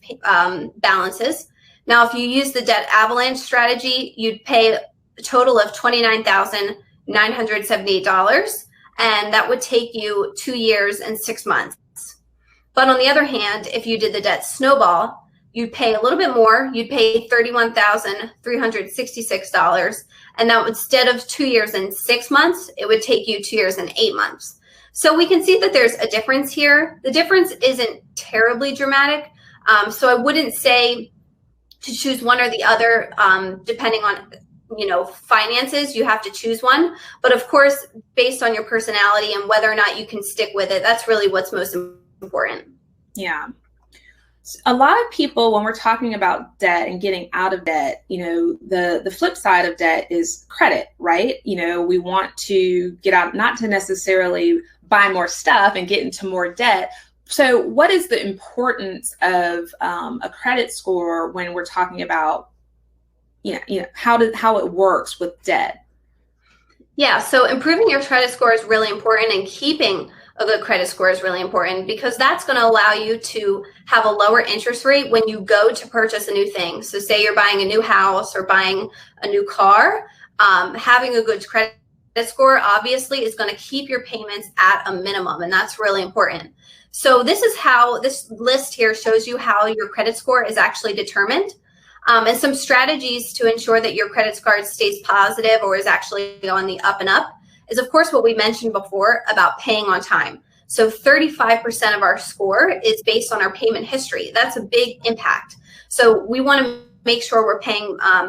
balances. Now, if you use the debt avalanche strategy, you'd pay a total of $29,978. and that would take you 2 years and 6 months. But on the other hand, if you did the debt snowball, you'd pay a little bit more. You'd pay $31,366, and now instead of 2 years and 6 months, it would take you 2 years and 8 months. So we can see that there's a difference here. The difference isn't terribly dramatic, so I wouldn't say to choose one or the other, depending on finances. You have to choose one, but of course, based on your personality and whether or not you can stick with it, that's really what's most important. Yeah. A lot of people, when we're talking about debt and getting out of debt, the flip side of debt is credit, right? We want to get out, not to necessarily buy more stuff and get into more debt. So what is the importance of a credit score when we're talking about, how it works with debt? Yeah, so improving your credit score is really important, and keeping a good credit score is really important, because that's going to allow you to have a lower interest rate when you go to purchase a new thing. So say you're buying a new house or buying a new car, having a good credit score obviously is going to keep your payments at a minimum, and that's really important. So this is how this list here shows you how your credit score is actually determined. And some strategies to ensure that your credit score stays positive or is actually on the up and up is, of course, what we mentioned before about paying on time. So 35% of our score is based on our payment history. That's a big impact. So we want to make sure we're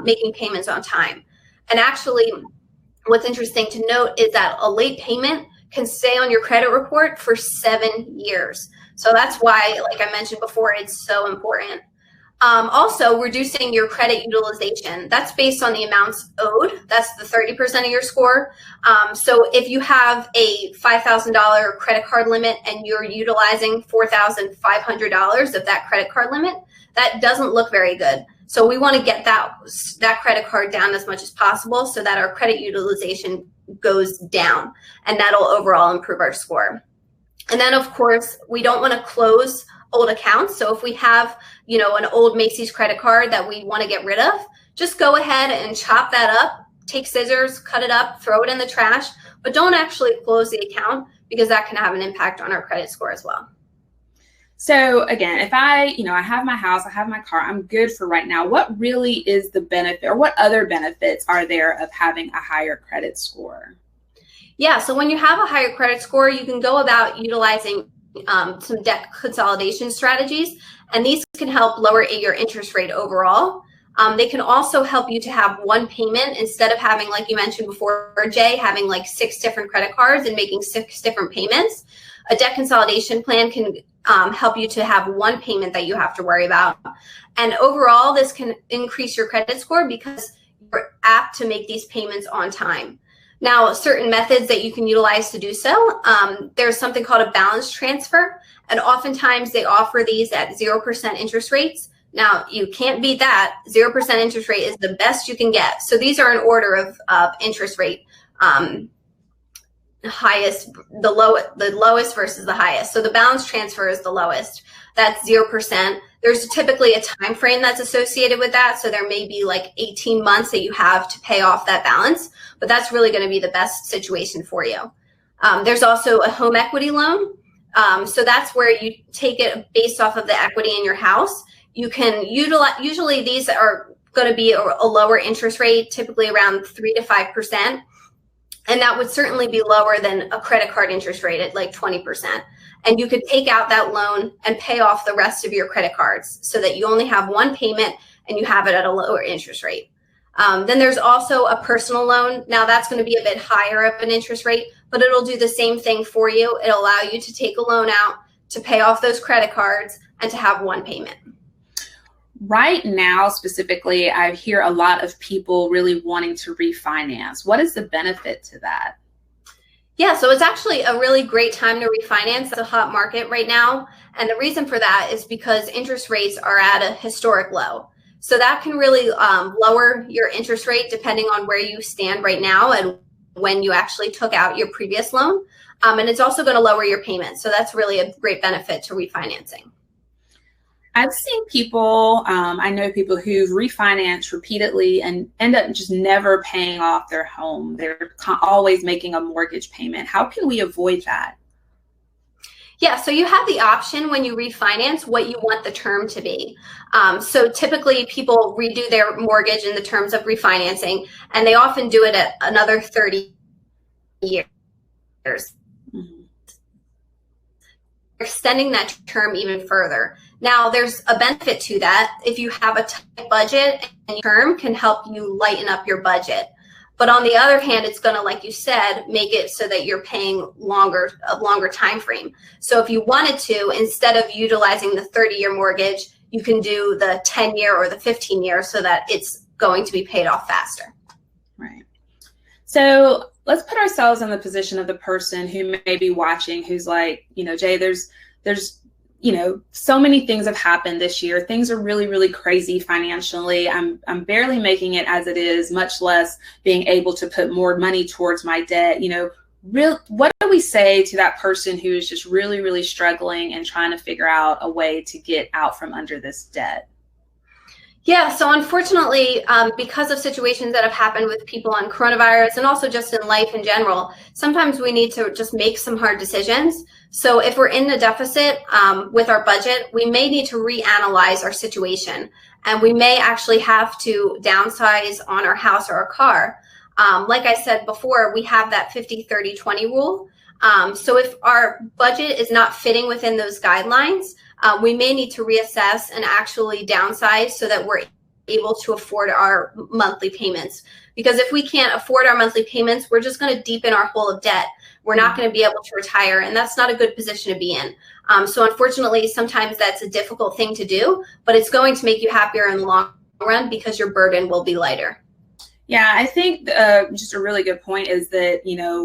making payments on time. And actually, what's interesting to note is that a late payment can stay on your credit report for 7 years. So that's why, like I mentioned before, it's so important. Also, reducing your credit utilization. That's based on the amounts owed. That's the 30% of your score. So if you have a $5,000 credit card limit and you're utilizing $4,500 of that credit card limit, that doesn't look very good. So we want to get that credit card down as much as possible so that our credit utilization goes down, and that'll overall improve our score. And then, of course, we don't want to close old accounts. So if we have, an old Macy's credit card that we want to get rid of, just go ahead and chop that up, take scissors, cut it up, throw it in the trash, but don't actually close the account, because that can have an impact on our credit score as well. So again, if I have my house, I have my car, I'm good for right now. What really is the benefit, or what other benefits are there of having a higher credit score? Yeah, so when you have a higher credit score, you can go about utilizing some debt consolidation strategies, and these can help lower your interest rate overall. They can also help you to have one payment instead of having, like you mentioned before, Jay, having like 6 different credit cards and making 6 different payments. A debt consolidation plan can help you to have one payment that you have to worry about. And overall, this can increase your credit score because you're apt to make these payments on time. Now, certain methods that you can utilize to do so, there's something called a balance transfer, and oftentimes they offer these at 0% interest rates. Now, you can't beat that. 0% interest rate is the best you can get. So these are in order of interest rate, highest, the lowest versus the highest. So the balance transfer is the lowest. That's 0%. There's typically a time frame that's associated with that. So there may be like 18 months that you have to pay off that balance, but that's really going to be the best situation for you. There's also a home equity loan. So that's where you take it based off of the equity in your house. You can utilize, usually these are going to be a lower interest rate, typically around 3 to 5%. And that would certainly be lower than a credit card interest rate at like 20%. And you could take out that loan and pay off the rest of your credit cards so that you only have one payment and you have it at a lower interest rate. Then there's also a personal loan. Now that's going to be a bit higher of an interest rate, but it'll do the same thing for you. It'll allow you to take a loan out to pay off those credit cards and to have one payment. Right now, specifically, I hear a lot of people really wanting to refinance. What is the benefit to that? Yeah, so it's actually a really great time to refinance. It's a hot market right now. And the reason for that is because interest rates are at a historic low. So that can really lower your interest rate depending on where you stand right now and when you actually took out your previous loan. And it's also going to lower your payments. So that's really a great benefit to refinancing. I've seen people, I know people who've refinanced repeatedly and end up just never paying off their home. They're always making a mortgage payment. How can we avoid that? Yeah, so you have the option when you refinance what you want the term to be. So typically people redo their mortgage in the terms of refinancing, and they often do it at another 30 years. Mm-hmm. Extending that term even further. Now, there's a benefit to that. If you have a tight budget, and term can help you lighten up your budget. But on the other hand, it's going to, like you said, make it so that you're paying a longer time frame. So if you wanted to, instead of utilizing the 30-year mortgage, you can do the 10-year or the 15-year so that it's going to be paid off faster. Right. So let's put ourselves in the position of the person who may be watching, who's like, Jay, there's so many things have happened this year. Things are really, really crazy financially. I'm barely making it as it is, much less being able to put more money towards my debt. What do we say to that person who is just really, really struggling and trying to figure out a way to get out from under this debt? Yeah, so unfortunately, because of situations that have happened with people on coronavirus and also just in life in general, sometimes we need to just make some hard decisions. So if we're in the deficit with our budget, we may need to reanalyze our situation, and we may actually have to downsize on our house or our car. Like I said before, we have that 50-30-20 rule. So if our budget is not fitting within those guidelines, we may need to reassess and actually downsize so that we're able to afford our monthly payments. Because if we can't afford our monthly payments, we're just going to deepen our hole of debt. We're not going to be able to retire, and that's not a good position to be in. So unfortunately, sometimes that's a difficult thing to do, but it's going to make you happier in the long run because your burden will be lighter. Yeah, I think just a really good point is that,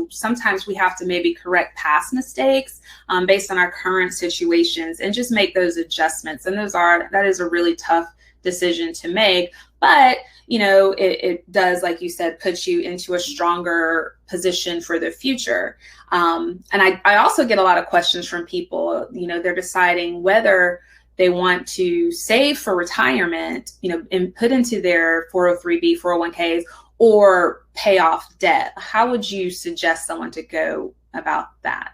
sometimes we have to maybe correct past mistakes based on our current situations and just make those adjustments. And that is a really tough decision to make. But, it does, like you said, put you into a stronger position for the future. And I also get a lot of questions from people, they're deciding whether they want to save for retirement, and put into their 403b, 401ks, or pay off debt. How would you suggest someone to go about that?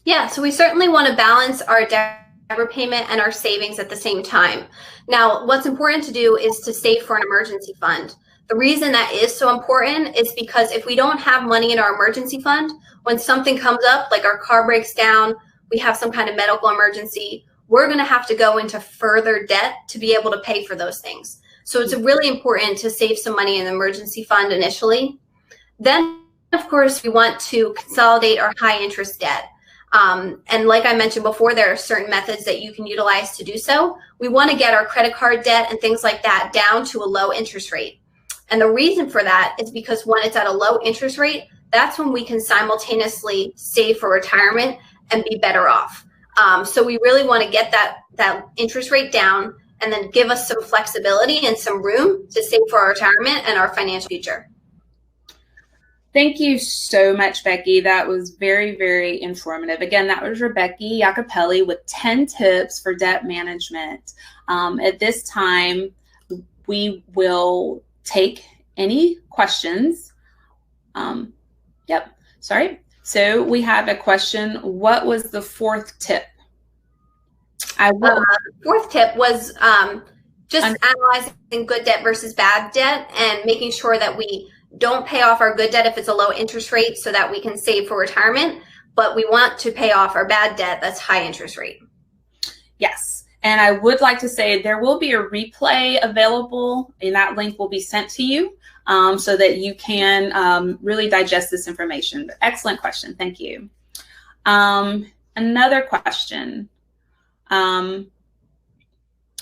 Yeah, so we certainly want to balance our debt repayment and our savings at the same time. Now, what's important to do is to save for an emergency fund. The reason that is so important is because if we don't have money in our emergency fund, when something comes up, like our car breaks down, we have some kind of medical emergency, we're going to have to go into further debt to be able to pay for those things. So it's really important to save some money in the emergency fund initially. Then, of course, we want to consolidate our high interest debt. And like I mentioned before, there are certain methods that you can utilize to do so. We want to get our credit card debt and things like that down to a low interest rate. And the reason for that is because when it's at a low interest rate, that's when we can simultaneously save for retirement and be better off. So we really want to get that interest rate down and then give us some flexibility and some room to save for our retirement and our financial future. Thank you so much, Becky. That was very, very informative. Again, that was Rebecca Iacopelli with 10 tips for debt management. At this time, we will take any questions. So we have a question. What was the fourth tip? The fourth tip was just analyzing good debt versus bad debt and making sure that we don't pay off our good debt if it's a low interest rate so that we can save for retirement, but we want to pay off our bad debt that's high interest rate. Yes. And I would like to say there will be a replay available, and that link will be sent to you so that you can really digest this information. Excellent question. Thank you. Another question.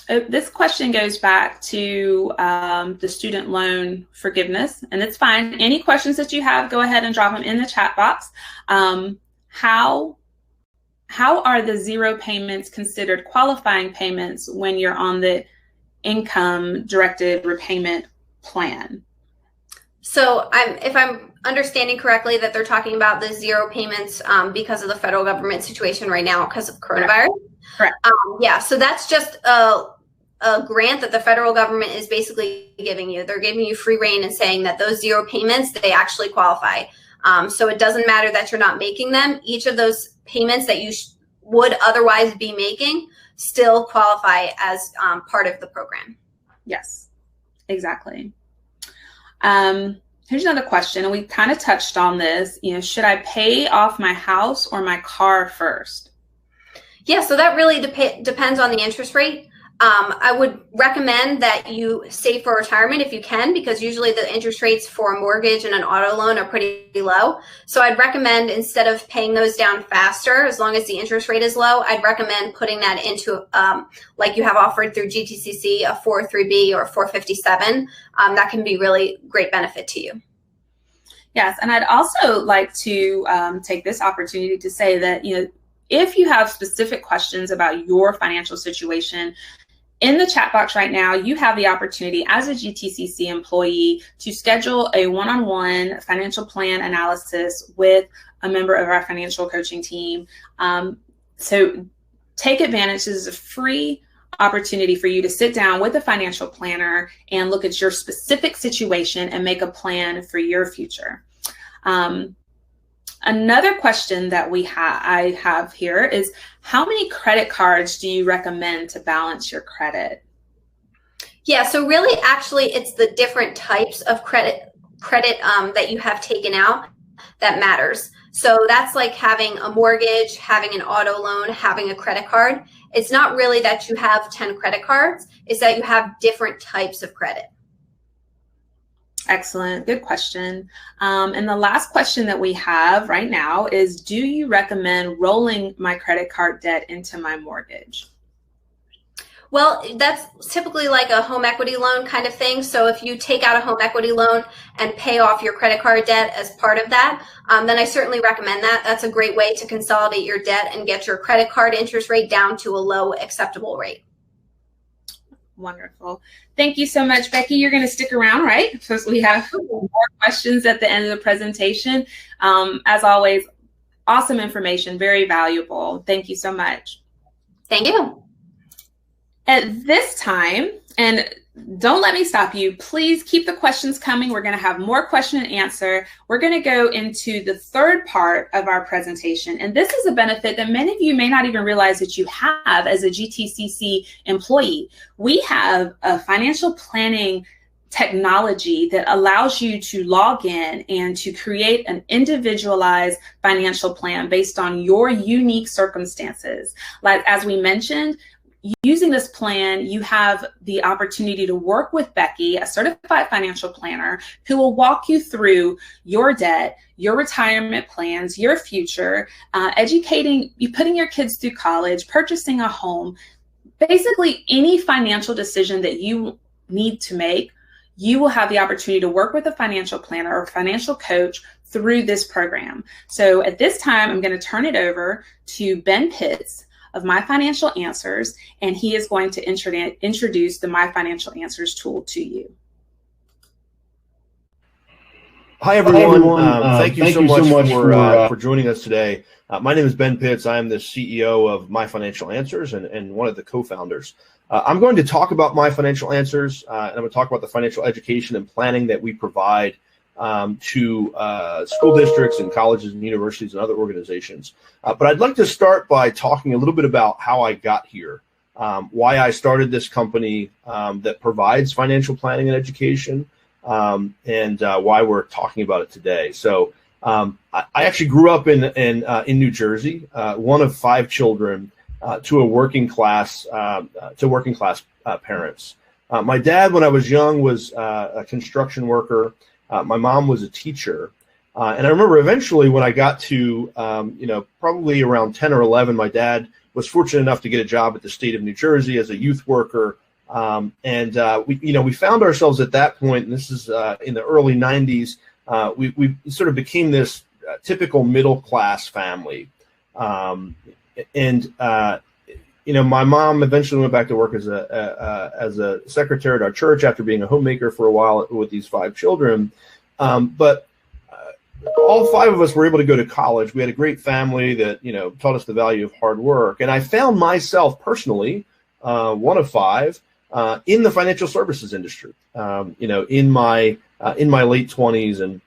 This question goes back to the student loan forgiveness, and it's fine. Any questions that you have, go ahead and drop them in the chat box. How are the zero payments considered qualifying payments when you're on the income directed repayment plan? So if I'm understanding correctly that they're talking about the zero payments because of the federal government situation right now because of coronavirus. Correct. Yeah, so that's just a grant that the federal government is basically giving you. They're giving you free reign and saying that those zero payments, they actually qualify. So it doesn't matter that you're not making them. Each of those payments that you would otherwise be making still qualify as part of the program. Yes, exactly. Here's another question, and we kind of touched on this. Should I pay off my house or my car first? Yeah, so that really depends on the interest rate. I would recommend that you save for retirement if you can, because usually the interest rates for a mortgage and an auto loan are pretty low. So I'd recommend, instead of paying those down faster, as long as the interest rate is low, I'd recommend putting that into, like you have offered through GTCC, a 403B or a 457. That can be really great benefit to you. Yes, and I'd also like to take this opportunity to say that, if you have specific questions about your financial situation, in the chat box right now, you have the opportunity as a GTCC employee to schedule a one-on-one financial plan analysis with a member of our financial coaching team. So take advantage. This is a free opportunity for you to sit down with a financial planner and look at your specific situation and make a plan for your future. Another question that I have here is, how many credit cards do you recommend to balance your credit? Yeah, so really, actually, it's the different types of credit that you have taken out that matters. So that's like having a mortgage, having an auto loan, having a credit card. It's not really that you have 10 credit cards, it's that you have different types of credit. Excellent. Good question. And the last question that we have right now is, do you recommend rolling my credit card debt into my mortgage? Well, that's typically like a home equity loan kind of thing. So if you take out a home equity loan and pay off your credit card debt as part of that, then I certainly recommend that. That's a great way to consolidate your debt and get your credit card interest rate down to a low acceptable rate. Wonderful. Thank you so much, Becky. You're going to stick around, right? Because we have more questions at the end of the presentation. As always, awesome information, very valuable. Thank you so much. Thank you. At this time, and don't let me stop you, please keep the questions coming. We're going to have more question and answer. We're going to go into the third part of our presentation. And this is a benefit that many of you may not even realize that you have as a GTCC employee. We have a financial planning technology that allows you to log in and to create an individualized financial plan based on your unique circumstances. Like, as we mentioned, using this plan, you have the opportunity to work with Becky, a certified financial planner, who will walk you through your debt, your retirement plans, your future, educating you, putting your kids through college, purchasing a home. Basically, any financial decision that you need to make, you will have the opportunity to work with a financial planner or financial coach through this program. So at this time, I'm going to turn it over to Ben Pitts of My Financial Answers, and he is going to introduce the My Financial Answers tool to you. Hi, everyone. Thank you so much for joining us today. My name is Ben Pitts. I am the CEO of My Financial Answers and one of the co-founders. I'm going to talk about My Financial Answers, and I'm going to talk about the financial education and planning that we provide to school districts and colleges and universities and other organizations. But I'd like to start by talking a little bit about how I got here, why I started this company that provides financial planning and education, and why we're talking about it today. So I actually grew up in New Jersey, one of 5 children to working class parents. My dad, when I was young, was a construction worker. My mom was a teacher. And I remember eventually when I got to, probably around 10 or 11, my dad was fortunate enough to get a job at the state of New Jersey as a youth worker. We found ourselves at that point, and this is in the early 90s, we sort of became this typical middle-class family. My mom eventually went back to work as a secretary at our church after being a homemaker for a while with these 5 children. But all five of us were able to go to college. We had a great family that, taught us the value of hard work. And I found myself personally, one of five, in the financial services industry, in my late 20s, and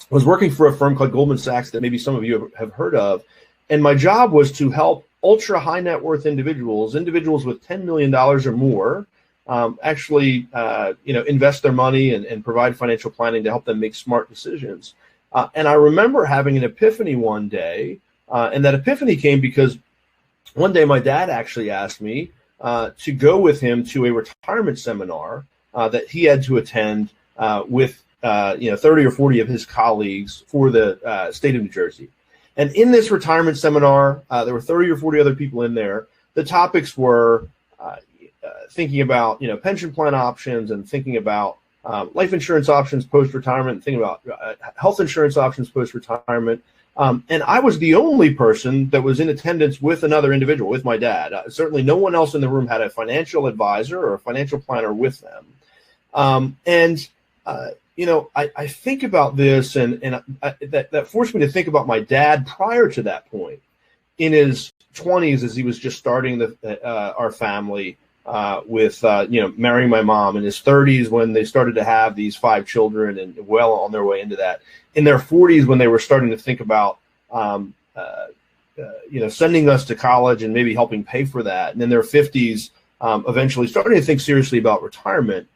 was working for a firm called Goldman Sachs that maybe some of you have heard of. And my job was to help ultra high net worth individuals with $10 million or more, actually, invest their money and provide financial planning to help them make smart decisions. And I remember having an epiphany one day, and that epiphany came because one day my dad actually asked me to go with him to a retirement seminar that he had to attend with 30 or 40 of his colleagues for the state of New Jersey. And in this retirement seminar, there were 30 or 40 other people in there. The topics were thinking about pension plan options, and thinking about life insurance options post-retirement, thinking about health insurance options post-retirement. And I was the only person that was in attendance with another individual, with my dad. Certainly no one else in the room had a financial advisor or a financial planner with them. I think about this, and that forced me to think about my dad prior to that point, in his 20s, as he was just starting our family, with marrying my mom, in his 30s when they started to have these 5 children and well on their way into that, in their 40s when they were starting to think about sending us to college and maybe helping pay for that, and in their 50s eventually starting to think seriously about retirement.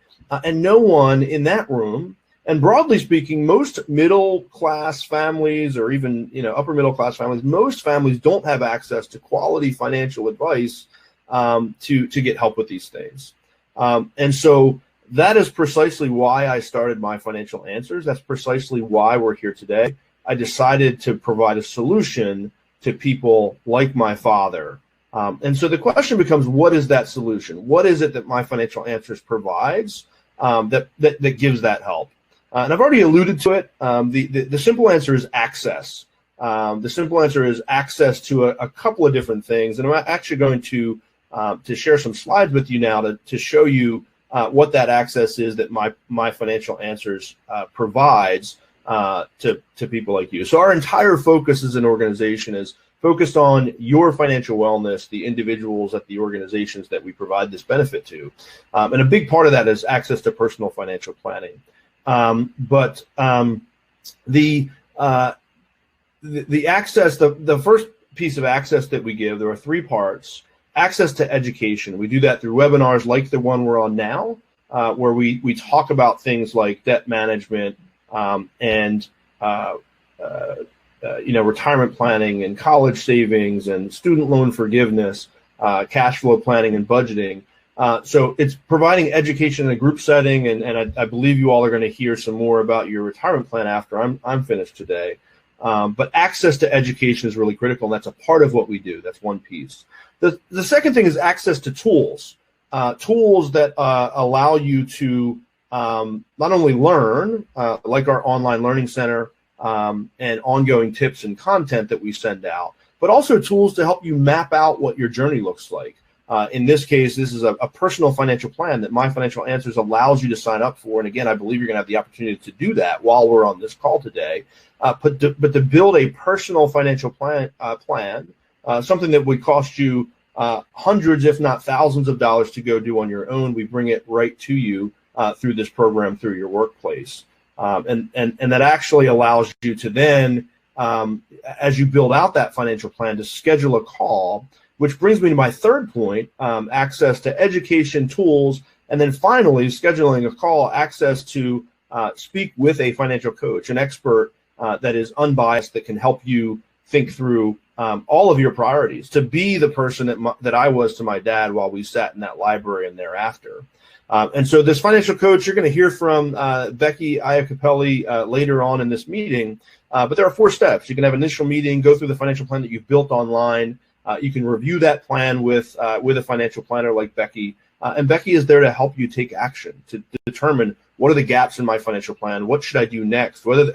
And no one in that room, and broadly speaking, most middle class families, or even upper middle class families, most families don't have access to quality financial advice to get help with these things. And so that is precisely why I started My Financial Answers. That's precisely why we're here today. I decided to provide a solution to people like my father. And so the question becomes, what is that solution? What is it that My Financial Answers provides that gives that help? And I've already alluded to it. The simple answer is access. The simple answer is access to a couple of different things. And I'm actually going to share some slides with you now to show you what that access is that My Financial Answers provides to people like you. So our entire focus as an organization is focused on your financial wellness, the individuals at the organizations that we provide this benefit to. And a big part of that is access to personal financial planning. But the access, the first piece of access that we give, there are 3 parts. Access to education. We do that through webinars like the one we're on now, where we talk about things like debt management and retirement planning and college savings and student loan forgiveness, cash flow planning and budgeting. So it's providing education in a group setting, and I believe you all are going to hear some more about your retirement plan after I'm finished today. But access to education is really critical, and that's a part of what we do. That's one piece. The second thing is access to tools, tools that allow you to not only learn, like our online learning center and ongoing tips and content that we send out, but also tools to help you map out what your journey looks like. In this case, this is a personal financial plan that My Financial Answers allows you to sign up for. And again, I believe you're going to have the opportunity to do that while we're on this call today. But to build a personal financial plan, something that would cost you hundreds, if not thousands of dollars to go do on your own, we bring it right to you through this program, through your workplace. And that actually allows you to then, as you build out that financial plan, to schedule a call, which brings me to my third point, access to education tools, and then finally scheduling a call, access to speak with a financial coach, an expert that is unbiased, that can help you think through all of your priorities, to be the person that I was to my dad while we sat in that library and thereafter. And so this financial coach, you're going to hear from Becky Iacopelli later on in this meeting, but there are 4 steps. You can have an initial meeting, go through the financial plan that you've built online. You can review that plan with a financial planner like Becky, and Becky is there to help you take action, to determine what are the gaps in my financial plan, what should I do next, whether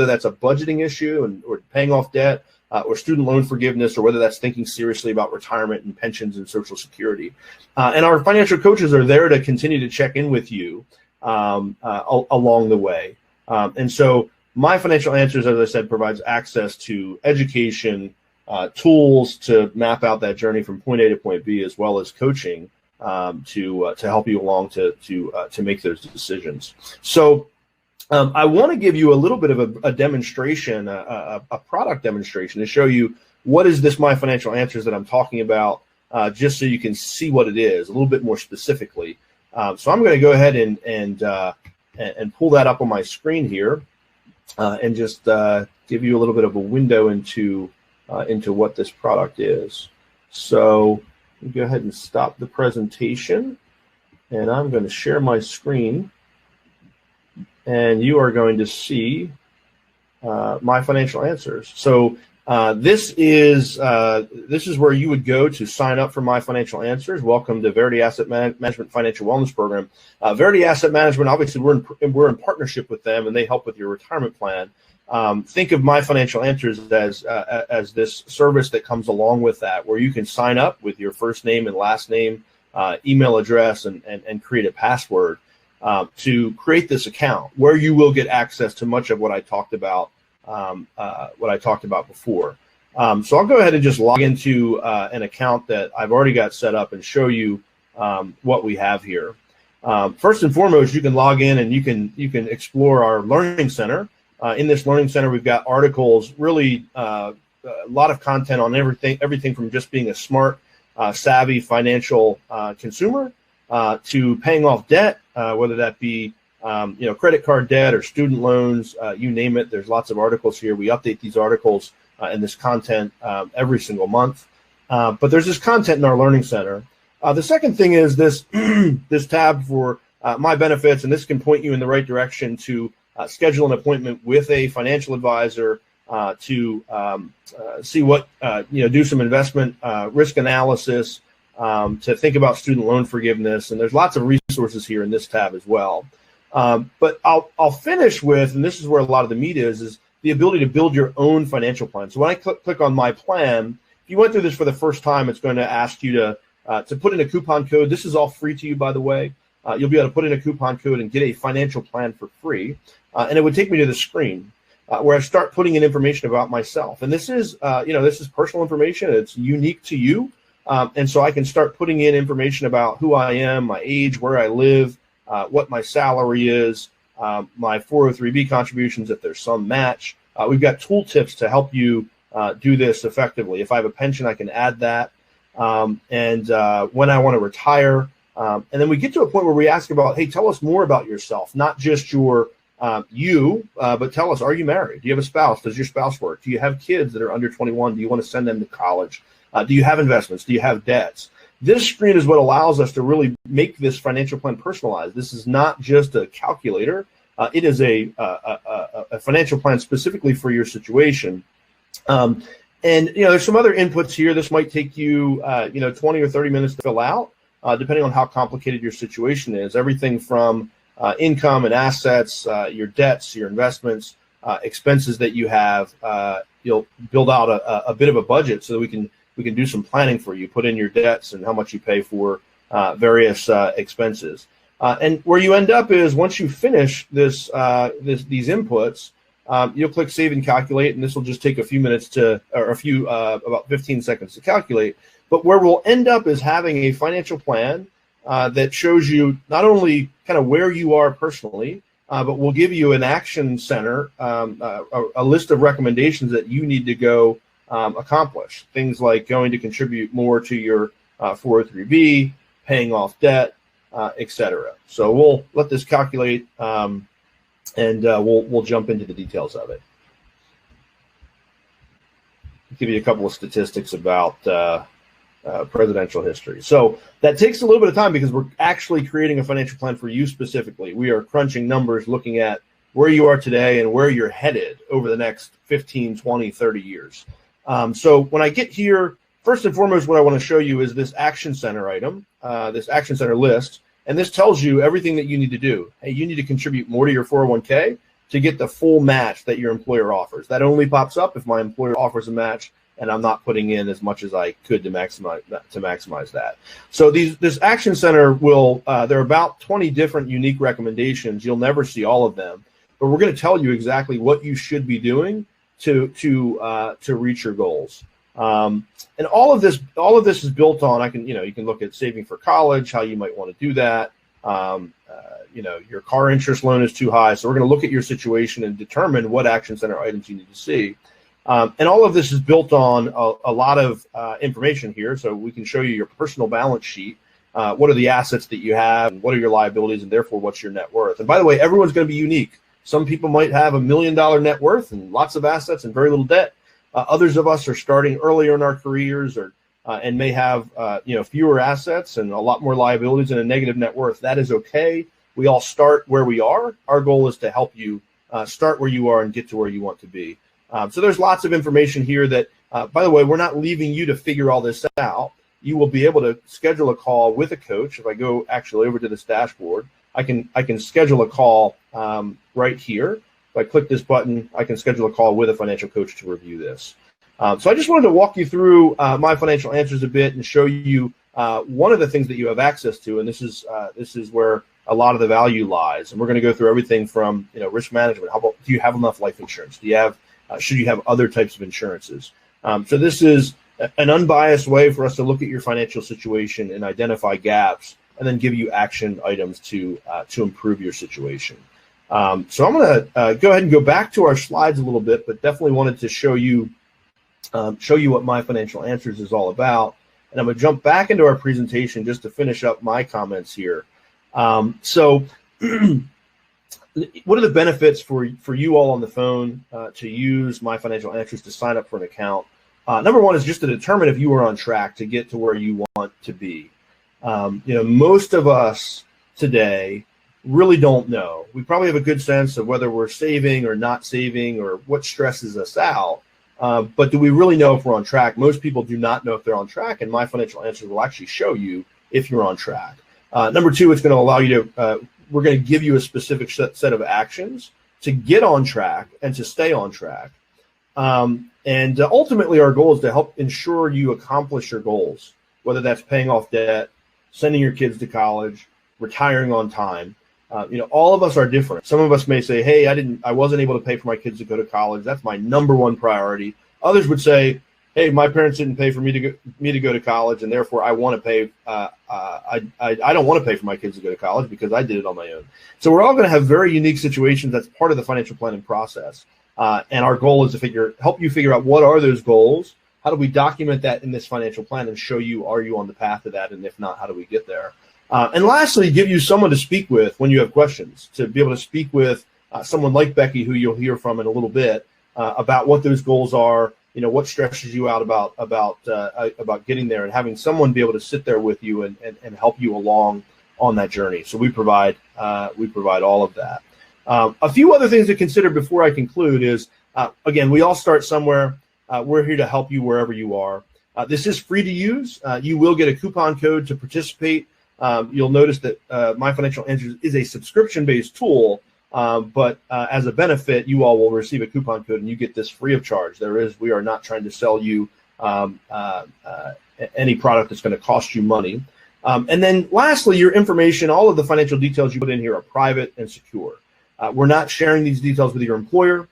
that's a budgeting issue or paying off debt, or student loan forgiveness, or whether that's thinking seriously about retirement and pensions and Social Security. And our financial coaches are there to continue to check in with you along the way. And so My Financial Answers, as I said, provides access to education, tools to map out that journey from point A to point B, as well as coaching to help you along to make those decisions. So I want to give you a little bit of a demonstration, a product demonstration, to show you what is this My Financial Answers that I'm talking about, just so you can see what it is a little bit more specifically. So I'm going to go ahead and pull that up on my screen here, and just give you a little bit of a window into what this product is. So go ahead and stop the presentation, and I'm going to share my screen, and you are going to see My Financial Answers. So this is where you would go to sign up for My Financial Answers. Welcome to Verity Asset Management Financial Wellness Program. Verity Asset Management, obviously, we're in partnership with them, and they help with your retirement plan. Think of My Financial Answers as this service that comes along with that, where you can sign up with your first name and last name, email address, and create a password to create this account, where you will get access to much of what I talked about before. So I'll go ahead and just log into an account that I've already got set up and show you what we have here. First and foremost, you can log in and you can explore our Learning Center. In this Learning Center, we've got articles, really a lot of content on everything from just being a smart, savvy financial consumer to paying off debt, whether that be credit card debt or student loans, you name it. There's lots of articles here. We update these articles and this content every single month. But there's this content in our Learning Center. The second thing is this this tab for My Benefits, and this can point you in the right direction to schedule an appointment with a financial advisor to see what, do some investment risk analysis, to think about student loan forgiveness. And there's lots of resources here in this tab as well. But I'll finish with, and this is where a lot of the meat is the ability to build your own financial plan. So when I click on My Plan, if you went through this for the first time, it's going to ask you to put in a coupon code. This is all free to you, by the way. You'll be able to put in a coupon code and get a financial plan for free. And it would take me to the screen where I start putting in information about myself. And this is, this is personal information. It's unique to you. And so I can start putting in information about who I am, my age, where I live, what my salary is, my 403B contributions, if there's some match. We've got tooltips to help you do this effectively. If I have a pension, I can add that. And when I want to retire. And then we get to a point where we ask about, hey, tell us more about yourself, not just your but tell us, are you married? Do you have a spouse? Does your spouse work? Do you have kids that are under 21? Do you want to send them to college? Do you have investments? Do you have debts? This screen is what allows us to really make this financial plan personalized. This is not just a calculator. It is a financial plan specifically for your situation. And there's some other inputs here. This might take you 20 or 30 minutes to fill out, depending on how complicated your situation is. Everything from income and assets, your debts, your investments, expenses that you have. You'll build out a bit of a budget so that we can do some planning for you. Put in your debts and how much you pay for various expenses. And where you end up is once you finish these inputs, you'll click Save and Calculate, and this will just take a few minutes about 15 seconds to calculate. But where we'll end up is having a financial plan that shows you not only kind of where you are personally, but we'll give you an action center, a list of recommendations that you need to go accomplish. Things like going to contribute more to your 403B, paying off debt, etc. So we'll let this calculate, and we'll jump into the details of it. I'll give you a couple of statistics about presidential history. So that takes a little bit of time because we're actually creating a financial plan for you specifically. We are crunching numbers, looking at where you are today and where you're headed over the next 15, 20, 30 years. So when I get here, first and foremost, what I want to show you is this Action Center item, this Action Center list. And this tells you everything that you need to do. Hey, you need to contribute more to your 401k to get the full match that your employer offers. That only pops up if my employer offers a match and I'm not putting in as much as I could to maximize that. So this Action Center will, there are about 20 different unique recommendations. You'll never see all of them. but we're going to tell you exactly what you should be doing to reach your goals. And all of this is built on, you can look at saving for college, how you might want to do that. Your car interest loan is too high. So we're going to look at your situation and determine what action center items you need to see. And all of this is built on a lot of information here. So we can show you your personal balance sheet. What are the assets that you have, and what are your liabilities, and therefore what's your net worth? And by the way, everyone's going to be unique. Some people might have $1 million net worth and lots of assets and very little debt. Others of us are starting earlier in our careers and may have fewer assets and a lot more liabilities and a negative net worth. That is okay. We all start where we are. Our goal is to help you start where you are and get to where you want to be. So there's lots of information here that, by the way, we're not leaving you to figure all this out. You will be able to schedule a call with a coach. If I go actually over to this dashboard, I can schedule a call right here. If I click this button, I can schedule a call with a financial coach to review this. So I just wanted to walk you through My Financial Answers a bit and show you one of the things that you have access to, and this is where a lot of the value lies. And we're going to go through everything from risk management. How about, do you have enough life insurance? Do you have should you have other types of insurances? So this is an unbiased way for us to look at your financial situation and identify gaps, and then give you action items to improve your situation. So I'm going to go ahead and go back to our slides a little bit, but definitely wanted to show you what My Financial Answers is all about. And I'm going to jump back into our presentation just to finish up my comments here. So what are the benefits for you all on the phone to use My Financial Answers to sign up for an account? Number one is just to determine if you are on track to get to where you want to be. Most of us today really don't know. We probably have a good sense of whether we're saving or not saving or what stresses us out. But do we really know if we're on track? Most people do not know if they're on track, and My Financial Answers will actually show you if you're on track. Number two, it's going to allow you to, we're going to give you a specific set of actions to get on track and to stay on track. And ultimately, our goal is to help ensure you accomplish your goals, whether that's paying off debt, sending your kids to college, retiring on time. All of us are different. Some of us may say, hey, I wasn't able to pay for my kids to go to college. That's my number one priority. Others would say, hey, my parents didn't pay for me to go to college, and therefore I want to pay. I don't want to pay for my kids to go to college because I did it on my own. So we're all going to have very unique situations. That's part of the financial planning process. And our goal is to help you figure out what are those goals. How do we document that in this financial plan and show you, are you on the path to that? And if not, how do we get there? And lastly, give you someone to speak with when you have questions, to be able to speak with someone like Becky, who you'll hear from in a little bit, about what those goals are, what stresses you out about getting there, and having someone be able to sit there with you and help you along on that journey. So we provide all of that. A few other things to consider before I conclude is, again, we all start somewhere. We're here to help you wherever you are. This is free to use. You will get a coupon code to participate. You'll notice that My Financial Answers is a subscription-based tool, but as a benefit, you all will receive a coupon code, and you get this free of charge. We are not trying to sell you any product that's going to cost you money. And then lastly, your information, all of the financial details you put in here are private and secure. We're not sharing these details with your employer.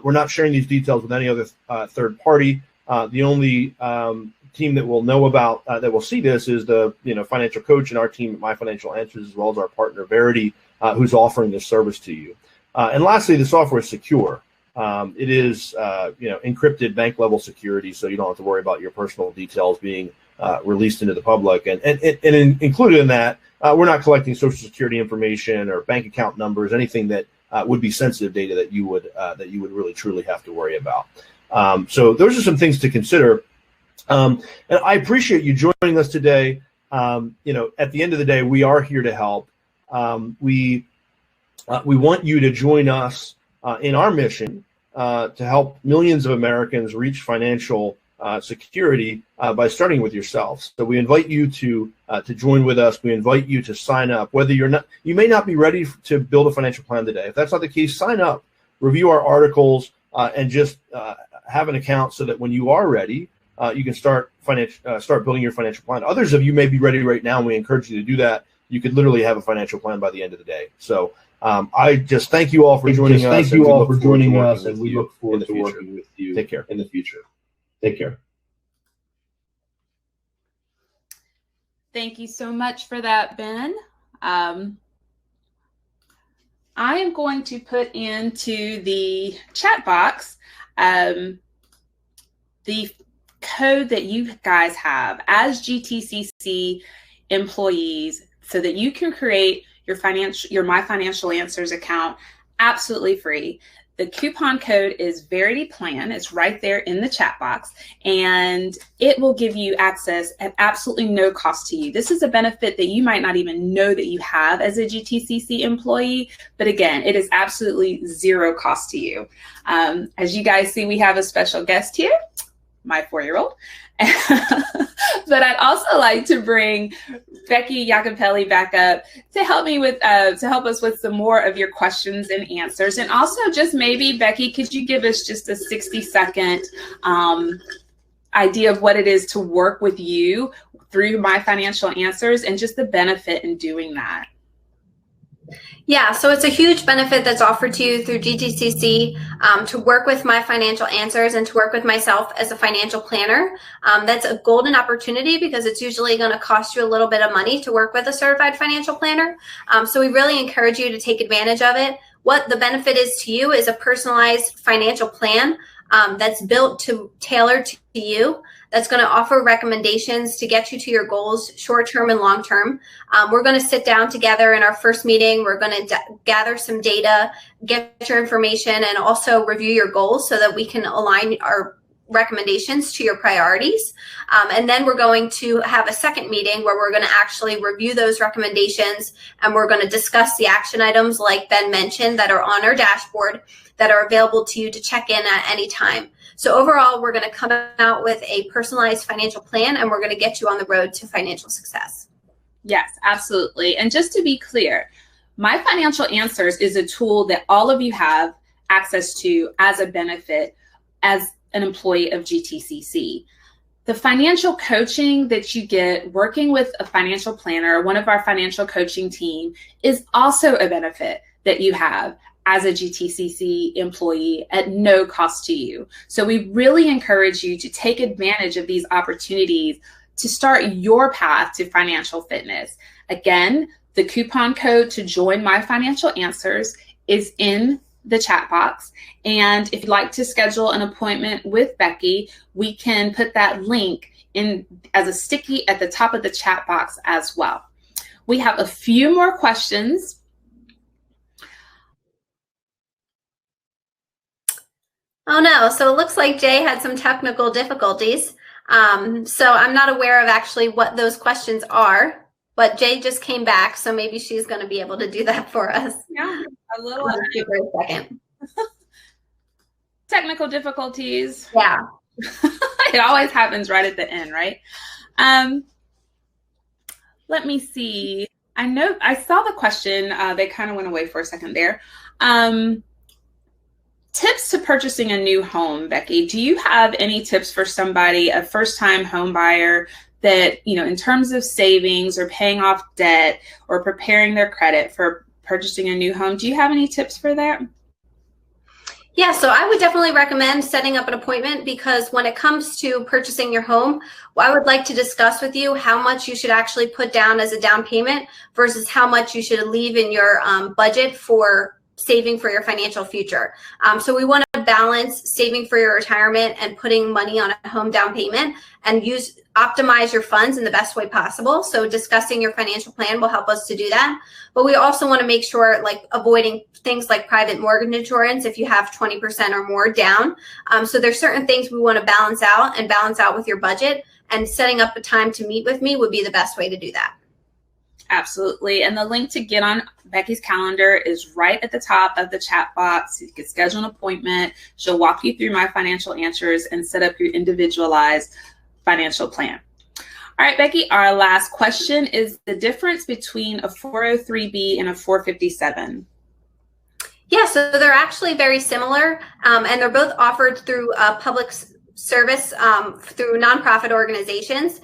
We're not sharing these details with any other third party. The only team that will know about that will see this is the financial coach and our team at My Financial Answers, as well as our partner Verity, who's offering this service to you. And lastly, the software is secure. It is encrypted bank level security, so you don't have to worry about your personal details being released into the public. And included in that, we're not collecting Social Security information or bank account numbers, anything that would be sensitive data that you would really truly have to worry about. So those are some things to consider. And I appreciate you joining us today. At the end of the day, we are here to help. We want you to join us in our mission to help millions of Americans reach financial security by starting with yourself. So we invite you to join with us. We invite you to sign up. Whether you may not be ready to build a financial plan today. If that's not the case, sign up, review our articles, and just have an account so that when you are ready, you can start building your financial plan. Others of you may be ready right now, and we encourage you to do that. You could literally have a financial plan by the end of the day. So I just thank you all for joining us. Thank you all for joining us, and we look forward to working with you. Take care. In the future. Take care. Thank you so much for that, Ben. I am going to put into the chat box the code that you guys have as GTCC employees so that you can create your My Financial Answers account absolutely free. The coupon code is Verity Plan. It's right there in the chat box, and it will give you access at absolutely no cost to you. This is a benefit that you might not even know that you have as a GTCC employee, but again, it is absolutely zero cost to you. As you guys see, we have a special guest here, my 4-year-old. But I'd also like to bring Becky Iacopelli back up to help us with some more of your questions and answers. And also, just maybe, Becky, could you give us just a 60-second idea of what it is to work with you through My Financial Answers and just the benefit in doing that? Yeah, so it's a huge benefit that's offered to you through GTCC to work with My Financial Answers and to work with myself as a financial planner. That's a golden opportunity because it's usually going to cost you a little bit of money to work with a certified financial planner. So we really encourage you to take advantage of it. What the benefit is to you is a personalized financial plan that's built to tailor to you. That's going to offer recommendations to get you to your goals, short-term and long-term. We're going to sit down together in our first meeting. We're going to gather some data, get your information, and also review your goals so that we can align our recommendations to your priorities. And then we're going to have a second meeting where we're going to actually review those recommendations, and we're going to discuss the action items like Ben mentioned that are on our dashboard that are available to you to check in at any time. So overall, we're going to come out with a personalized financial plan, and we're going to get you on the road to financial success. Yes, absolutely. And just to be clear, My Financial Answers is a tool that all of you have access to as a benefit as an employee of GTCC. The financial coaching that you get working with a financial planner, one of our financial coaching team, is also a benefit that you have as a GTCC employee at no cost to you. So we really encourage you to take advantage of these opportunities to start your path to financial fitness. Again, the coupon code to join My Financial Answers is in the chat box. And if you'd like to schedule an appointment with Becky, we can put that link in as a sticky at the top of the chat box as well. We have a few more questions. Oh no, so it looks like Jay had some technical difficulties. So I'm not aware of actually what those questions are, but Jay just came back, so maybe she's going to be able to do that for us. Yeah, a little. Let's give her a second. Technical difficulties. Yeah. It always happens right at the end, right? Let me see. I know I saw the question. They kind of went away for a second there. Tips to purchasing a new home, Becky. Do you have any tips for somebody, a first-time home buyer, that, in terms of savings or paying off debt or preparing their credit for purchasing a new home? Do you have any tips for that? Yeah, so I would definitely recommend setting up an appointment, because when it comes to purchasing your home, I would like to discuss with you how much you should actually put down as a down payment versus how much you should leave in your budget for saving for your financial future. So we want to balance saving for your retirement and putting money on a home down payment, and optimize your funds in the best way possible. So discussing your financial plan will help us to do that. But we also want to make sure, like, avoiding things like private mortgage insurance if you have 20% or more down. So there's certain things we want to balance out with your budget, and setting up a time to meet with me would be the best way to do that. Absolutely. And the link to get on Becky's calendar is right at the top of the chat box. You can schedule an appointment. She'll walk you through My Financial Answers and set up your individualized financial plan. All right, Becky, our last question is the difference between a 403B and a 457. Yeah, so they're actually very similar, and they're both offered through public service through nonprofit organizations.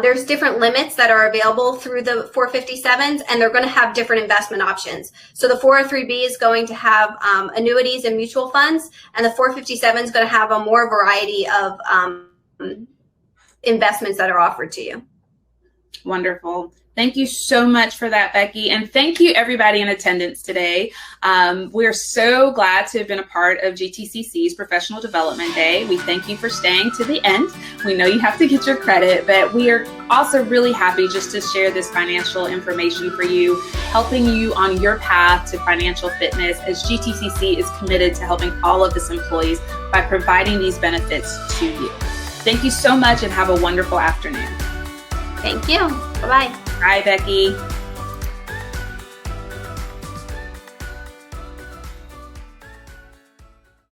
There's different limits that are available through the 457s, and they're going to have different investment options. So the 403B is going to have annuities and mutual funds, and the 457 is going to have a more variety of investments that are offered to you. Wonderful. Thank you so much for that, Becky. And thank you everybody in attendance today. We're so glad to have been a part of GTCC's Professional Development Day. We thank you for staying to the end. We know you have to get your credit, but we are also really happy just to share this financial information for you, helping you on your path to financial fitness, as GTCC is committed to helping all of its employees by providing these benefits to you. Thank you so much and have a wonderful afternoon. Thank you. Bye-bye. Bye, Becky.